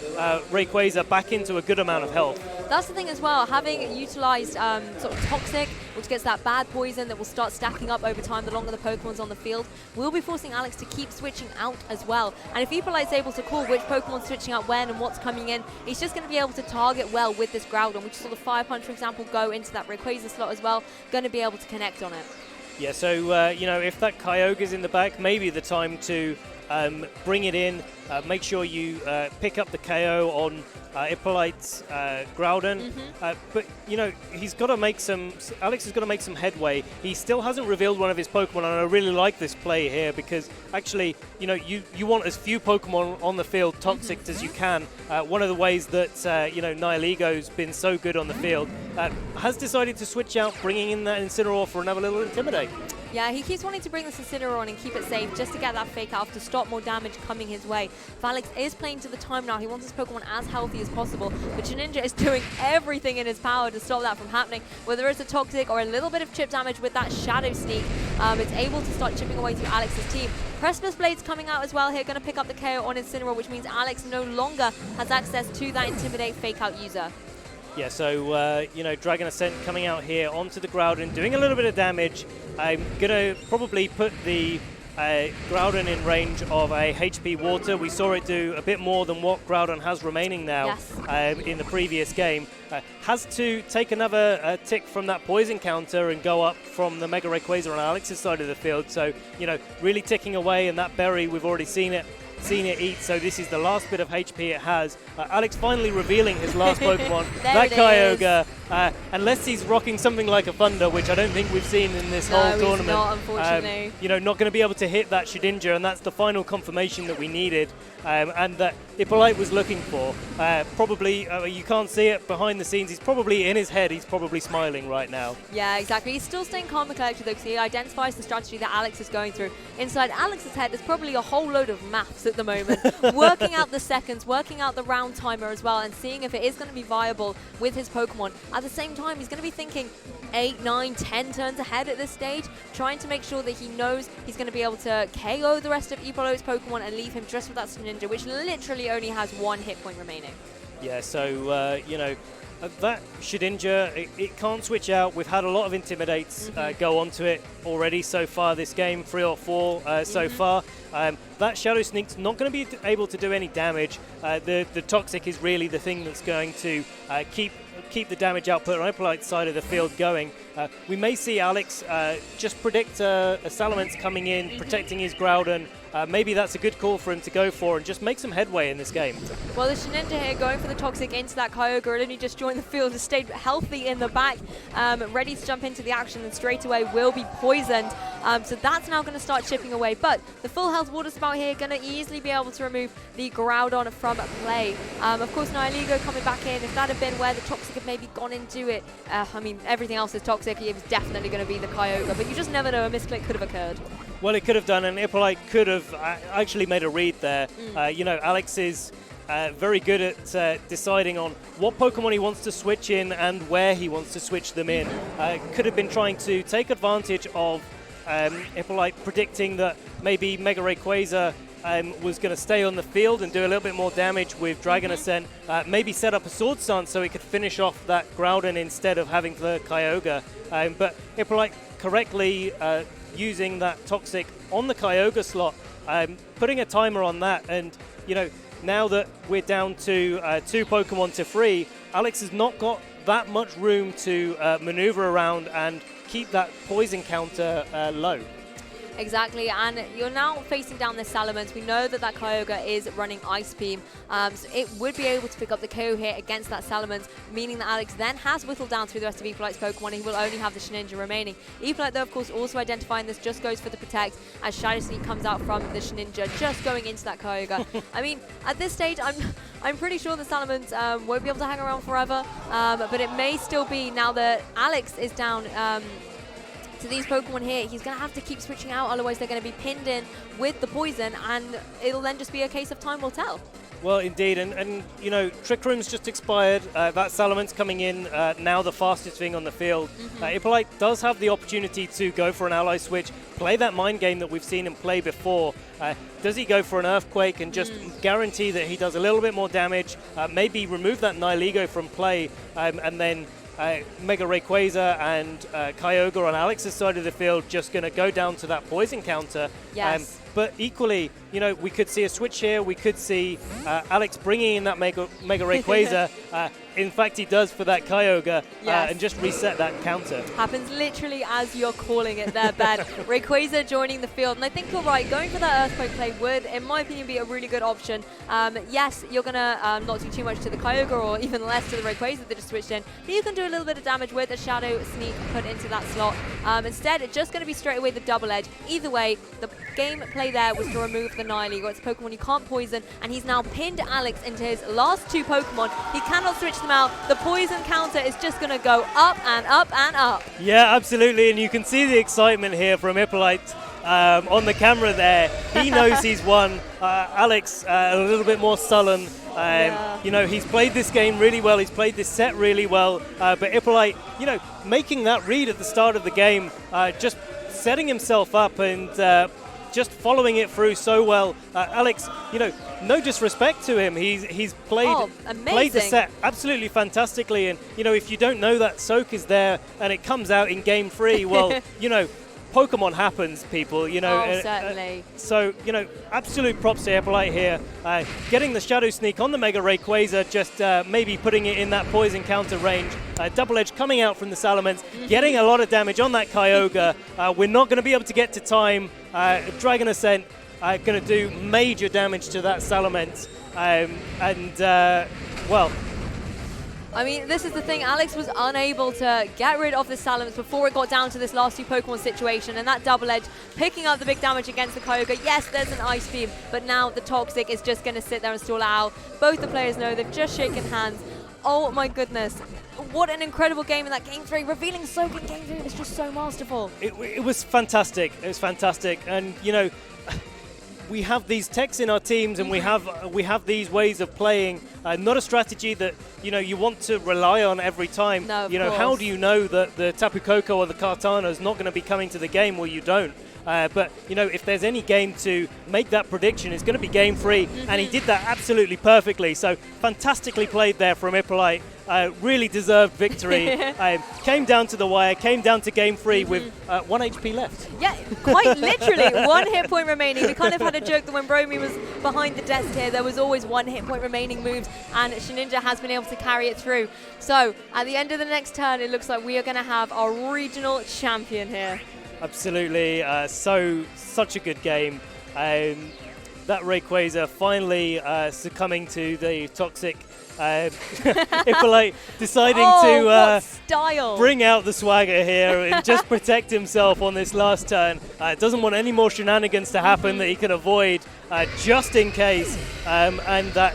Rayquaza back into a good amount of health. That's the thing as well, having utilised sort of Toxic, which gets that bad poison that will start stacking up over time the longer the Pokemon's on the field, will be forcing Alex to keep switching out as well. And if Hippolyte's able to call which Pokemon's switching out when and what's coming in, he's just going to be able to target well with this Groudon, which saw the Fire Punch, for example, go into that Rayquaza slot as well, going to be able to connect on it. Yeah, so, you know, if that Kyogre's in the back, maybe the time to bring it in, make sure you pick up the KO on Hippolyte's Groudon. But, you know, Alex has got to make some headway. He still hasn't revealed one of his Pokemon, and I really like this play here because actually, you know, you want as few Pokemon on the field Toxic as you can. One of the ways that, you know, Nihilego's been so good on the field, has decided to switch out, bringing in that Incineroar for another little Intimidate. Yeah, he keeps wanting to bring the Incineroar on and keep it safe just to get that fake out to stop more damage coming his way. If Alex is playing to the time now, he wants his Pokemon as healthy as possible, but Ninja is doing everything in his power to stop that from happening. Whether it's a Toxic or a little bit of chip damage with that Shadow Sneak, it's able to start chipping away through Alex's team. Precipice Blade's coming out as well here, going to pick up the KO on Incineroar, which means Alex no longer has access to that Intimidate fake out user. Yeah, so, Dragon Ascent coming out here onto the Groudon, doing a little bit of damage. I'm going to probably put the Groudon in range of a HP Water. We saw it do a bit more than what Groudon has remaining now in the previous game. Has to take another tick from that Poison counter and go up from the Mega Rayquaza on Alex's side of the field. So, really ticking away, and that Berry, we've already seen it eat, so this is the last bit of HP it has. Alex finally revealing his last Pokemon, that Kyogre, unless he's rocking something like a Thunder, which I don't think we've seen in this whole tournament. He's not, unfortunately. Not going to be able to hit that Shedinja, and that's the final confirmation that we needed, and that Hippolyte was looking for. Probably, you can't see it behind the scenes, he's probably in his head, he's probably smiling right now. Yeah, exactly. He's still staying calm and collected though, because he identifies the strategy that Alex is going through. Inside Alex's head, there's probably a whole load of maths at the moment, working out the seconds, working out the round timer as well, and seeing if it is going to be viable with his Pokemon. At the same time, he's going to be thinking 8, 9, 10 turns ahead at this stage, trying to make sure that he knows he's going to be able to KO the rest of Hippolyte's Pokemon and leave him just with that Ninja, which literally only has 1 hit point remaining. Yeah, so, that Shedinja, it can't switch out. We've had a lot of Intimidates go onto it already so far this game, 3 or 4 so far. That Shadow Sneak's not going to be able to do any damage. The Toxic is really the thing that's going to keep the damage output on Hippolyte's side of the field going. We may see Alex just predict a Salamence coming in, protecting his Groudon. Maybe that's a good call for him to go for and just make some headway in this game. Well, the Shedinja here going for the Toxic into that Kyogre. It only just joined the field, has stayed healthy in the back, ready to jump into the action, and straight away will be poisoned. So that's now going to start chipping away. But the full health Water Spout here going to easily be able to remove the Groudon from play. Of course, Nihilego coming back in. If that had been where the Toxic had maybe gone into it, I mean, everything else is Toxic. It was definitely going to be the Kyogre, but you just never know. A misclick could have occurred. Well, it could have done, and Hippolyte could have actually made a read there. Alex is very good at deciding on what Pokemon he wants to switch in and where he wants to switch them in. Could have been trying to take advantage of Hippolyte predicting that maybe Mega Rayquaza was going to stay on the field and do a little bit more damage with Dragon Ascent. Maybe set up a Sword Stance so he could finish off that Groudon instead of having the Kyogre. But Hippolyte correctly using that Toxic on the Kyogre slot, putting a timer on that, and now that we're down to 2 Pokemon to 3, Alex has not got that much room to maneuver around and keep that poison counter low. Exactly, and you're now facing down this Salamence. We know that that Kyogre is running Ice Beam, so it would be able to pick up the KO here against that Salamence, meaning that Alex then has whittled down through the rest of Hippolyte's Pokemon, and he will only have the Shedinja remaining. Hippolyte, though, of course, also identifying this, just goes for the Protect as Shadow Sneak comes out from the Shedinja, just going into that Kyogre. I mean, at this stage, I'm pretty sure the Salamence won't be able to hang around forever, but it may still be, now that Alex is down to these Pokemon here, he's going to have to keep switching out, otherwise they're going to be pinned in with the poison, and it'll then just be a case of time will tell. Well, indeed, and Trick Room's just expired. That Salamence coming in, now the fastest thing on the field. Hippolyte does have the opportunity to go for an ally switch, play that mind game that we've seen him play before. Does he go for an Earthquake and just guarantee that he does a little bit more damage, maybe remove that Nihilego from play, and then Mega Rayquaza and Kyogre on Alex's side of the field just going to go down to that poison counter. Yes. But equally, we could see a switch here. We could see Alex bringing in that Mega Rayquaza. In fact, he does for that Kyogre, and just reset that counter. Happens literally as you're calling it there, Ben. Rayquaza joining the field. And I think you're right. Going for that Earthquake play would, in my opinion, be a really good option. Yes, you're going to not do too much to the Kyogre or even less to the Rayquaza that just switched in. But you can do a little bit of damage with a Shadow Sneak put into that slot. Instead, it's just going to be straight away the double edge. Either way, the gameplay there was to remove the Nile. It's a Pokemon you can't poison, and he's now pinned Alex into his last 2 Pokemon. He cannot switch them out. The poison counter is just going to go up and up and up. Yeah, absolutely, and you can see the excitement here from Hippolyte on the camera there. He knows he's won. Alex a little bit more sullen. You know, he's played this game really well. He's played this set really well. But Hippolyte, you know, making that read at the start of the game, just setting himself up and just following it through so well. Alex, you know, no disrespect to him. He's played the set absolutely fantastically. And, you know, if you don't know that soak is there and it comes out in game 3, well, you know, Pokemon happens, people, you know. Certainly. So, you know, absolute props to Hippolyte here. Getting the Shadow Sneak on the Mega Rayquaza, just maybe putting it in that poison counter range. Double Edge coming out from the Salamence, getting a lot of damage on that Kyogre. We're not going to be able to get to time. Dragon Ascent going to do major damage to that Salamence. Well, I mean, this is the thing. Alex was unable to get rid of the Salamence before it got down to this last 2 Pokemon situation, and that Double Edge picking up the big damage against the Kyogre. Yes, there's an Ice Beam, but now the Toxic is just going to sit there and stall out. Both the players know they've just shaken hands. Oh my goodness. What an incredible game in that Game 3. Revealing Soak in Game 3 was just so masterful. It was fantastic. It was fantastic. And, you know, we have these techs in our teams, and we have these ways of playing. Not a strategy that, you know, you want to rely on every time. No, you know, how do you know that the Tapu Koko or the Kartana is not going to be coming to the game? Well, you don't. But, you know, if there's any game to make that prediction, it's going to be Game 3, and he did that absolutely perfectly. So fantastically played there from Hippolyte. Really deserved victory. Came down to the wire, came down to Game 3 with 1 HP left. Yeah, quite literally 1 hit point remaining. We kind of had a joke that when Bromy was behind the desk here, there was always 1 hit point remaining moves, and Shedinja has been able to carry it through. So at the end of the next turn, it looks like we are going to have our regional champion here. Absolutely. Such a good game. That Rayquaza finally succumbing to the Toxic. Hippolyte deciding to bring out the swagger here and just protect himself on this last turn. Doesn't want any more shenanigans to happen that he can avoid just in case. And that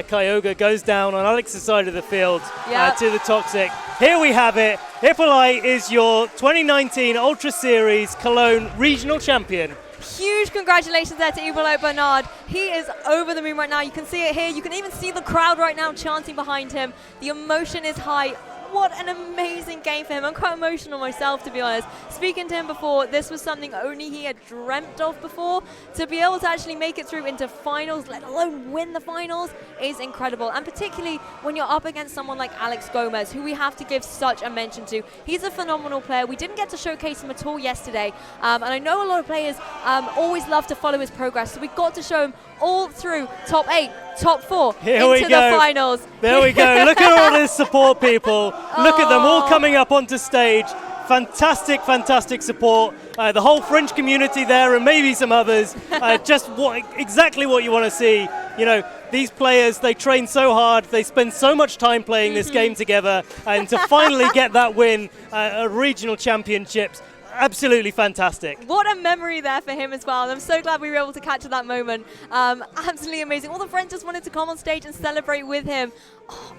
Kyogre goes down on Alex's side of the field to the Toxic. Here we have it. Hippolyte is your 2019 Ultra Series Cologne Regional Champion. Huge congratulations there to Hippolyte Bernard. He is over the moon right now. You can see it here. You can even see the crowd right now chanting behind him. The emotion is high. What an amazing game for him. I'm quite emotional myself, to be honest. Speaking to him before, this was something only he had dreamt of before. To be able to actually make it through into finals, let alone win the finals, is incredible. And particularly when you're up against someone like Alex Gómez, who we have to give such a mention to. He's a phenomenal player. We didn't get to showcase him at all yesterday. And I know a lot of players always love to follow his progress, so we got to show him all through top 8, top 4 into the finals. There we go. Look at all this support, people. Look at them all coming up onto stage. Fantastic, fantastic support. The whole French community there, and maybe some others. Just exactly what you want to see. You know, these players, they train so hard. They spend so much time playing this game together. And to finally get that win at regional championships, absolutely fantastic. What a memory there for him as well. And I'm so glad we were able to capture that moment. Absolutely amazing. All the friends just wanted to come on stage and celebrate with him.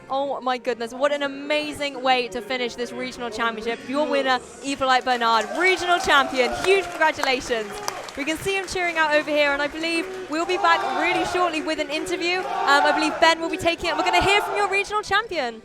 Oh my goodness, what an amazing way to finish this regional championship. Your winner, Hippolyte Bernard, regional champion. Huge congratulations. We can see him cheering out over here, and I believe we'll be back really shortly with an interview. I believe Ben will be taking it. We're going to hear from your regional champion.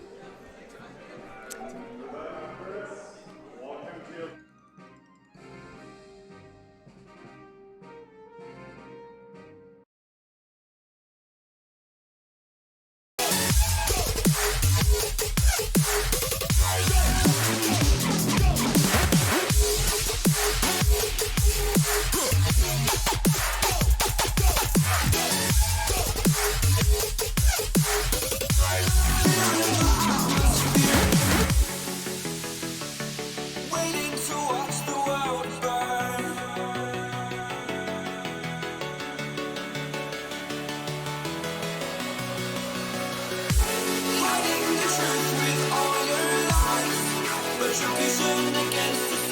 Execution against the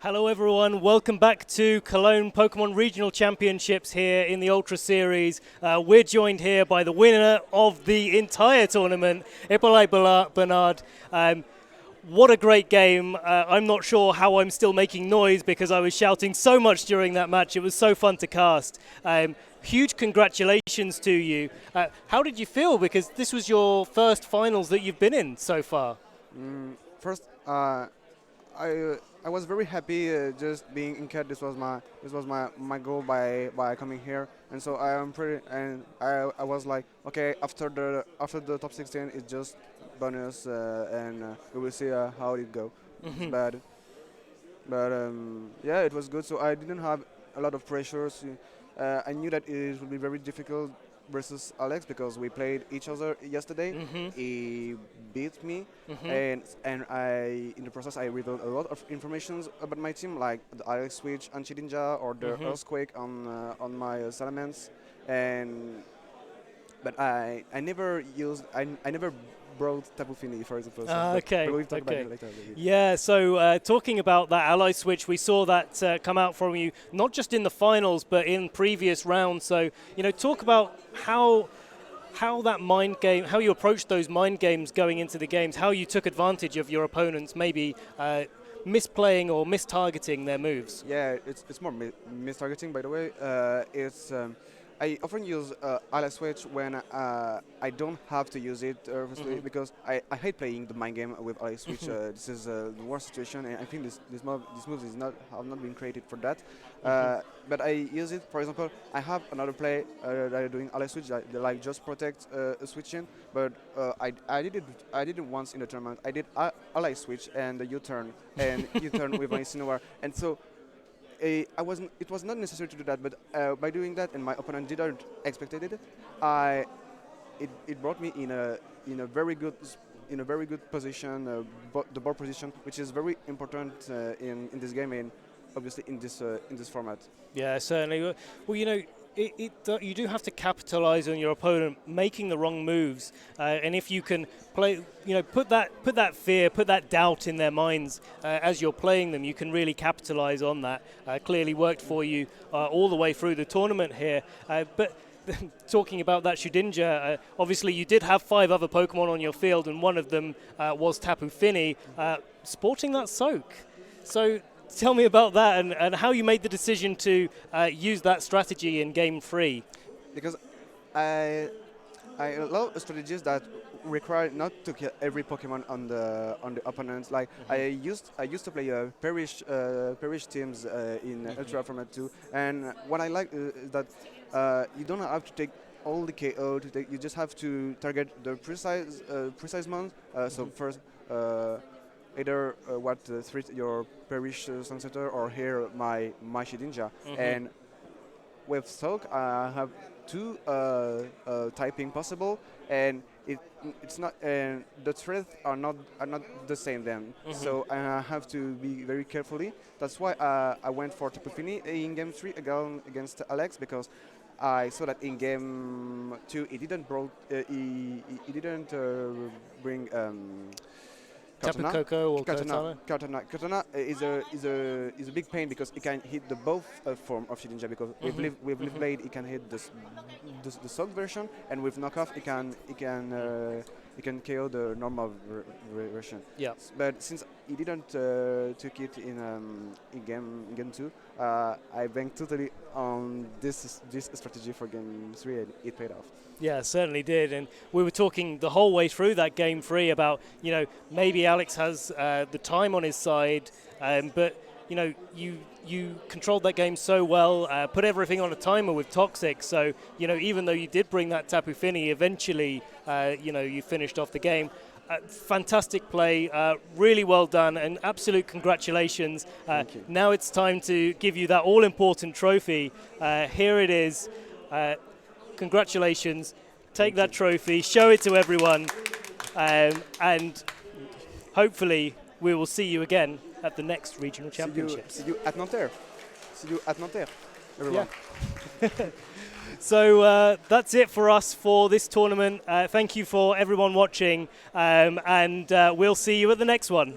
Hello everyone, welcome back to Cologne Pokemon Regional Championships here in the Ultra Series. We're joined here by the winner of the entire tournament, Hippolyte Bernard. What a great game. I'm not sure how I'm still making noise because I was shouting so much during that match. It was so fun to cast. Huge congratulations to you. How did you feel? Because this was your first finals that you've been in so far. First, I was very happy just being in CAT. This was my goal by coming here, and so I am pretty. And I was like, okay, after the top 16, it's just bonus, and we will see how it go. But yeah, it was good. So I didn't have a lot of pressures. I knew that it would be very difficult versus Alex because we played each other yesterday. He beat me, and I in the process I revealed a lot of information about my team, like the Alex switch, Anti-Ninja, or the earthquake on my Salamence, but I never brought Tapu Fini, for example. Okay. We'll talk about it later. Yeah, so talking about that ally switch, we saw that come out from you, not just in the finals, but in previous rounds. So, talk about how that mind game, how you approached those mind games going into the games, how you took advantage of your opponents maybe misplaying or mistargeting their moves. Yeah, it's more mistargeting, by the way. I often use ally switch when I don't have to use it because I hate playing the mind game with ally switch. This is the worst situation, and I think this move is have not been created for that. But I use it. For example, I have another play that I'm doing ally switch that like just protect switching, but I did it once in the tournament. I did ally switch and the U-turn with my Incineroar, and so. It was not necessary to do that, but by doing that, and my opponent didn't expect it, it brought me in a very good position, the board position, which is very important in this game and obviously in this format. Yeah, certainly. Well, you do have to capitalize on your opponent making the wrong moves, and if you can play, put that fear, put that doubt in their minds as you're playing them, you can really capitalize on that. Clearly worked for you all the way through the tournament here, but. Talking about that Shedinja, obviously you did have 5 other Pokemon on your field, and one of them was Tapu Fini, sporting that soak. So. Tell me about that and how you made the decision to use that strategy in Game 3. Because I love strategies that require not to kill every Pokemon on the opponent. Like I used to play Perish teams in Ultra Format 2, and what I like is that you don't have to take all the KO. You just have to target the precise mount. So first. Either your Perish Sunsetter or here my Shedinja. And with Soak I have 2 typing possible, and it's not the threats are not the same then. So I have to be very carefully. That's why I went for Tapu Fini in Game 3 against Alex, because I saw that in Game 2 he didn't bring Tapu Koko or Katana is a big pain because it can hit the both form of Shedinja, because with Live Blade it can hit the Soak version, and with Knockoff it can KO the normal version. Yeah. But since he didn't took it in game 2, I banked totally on this strategy for Game 3, and it paid off. Yeah, certainly did. And we were talking the whole way through that Game 3 about, maybe Alex has the time on his side, but, you controlled that game so well, put everything on a timer with Toxic. So, even though you did bring that Tapu Fini, eventually, you finished off the game. Fantastic play, really well done, and absolute congratulations. Now it's time to give you that all-important trophy. Here it is. Congratulations. Take that trophy, show it to everyone, and hopefully we will see you again at the next regional championships. See you at Nanterre. Everyone. Yeah. So that's it for us for this tournament. Thank you for everyone watching, and we'll see you at the next one.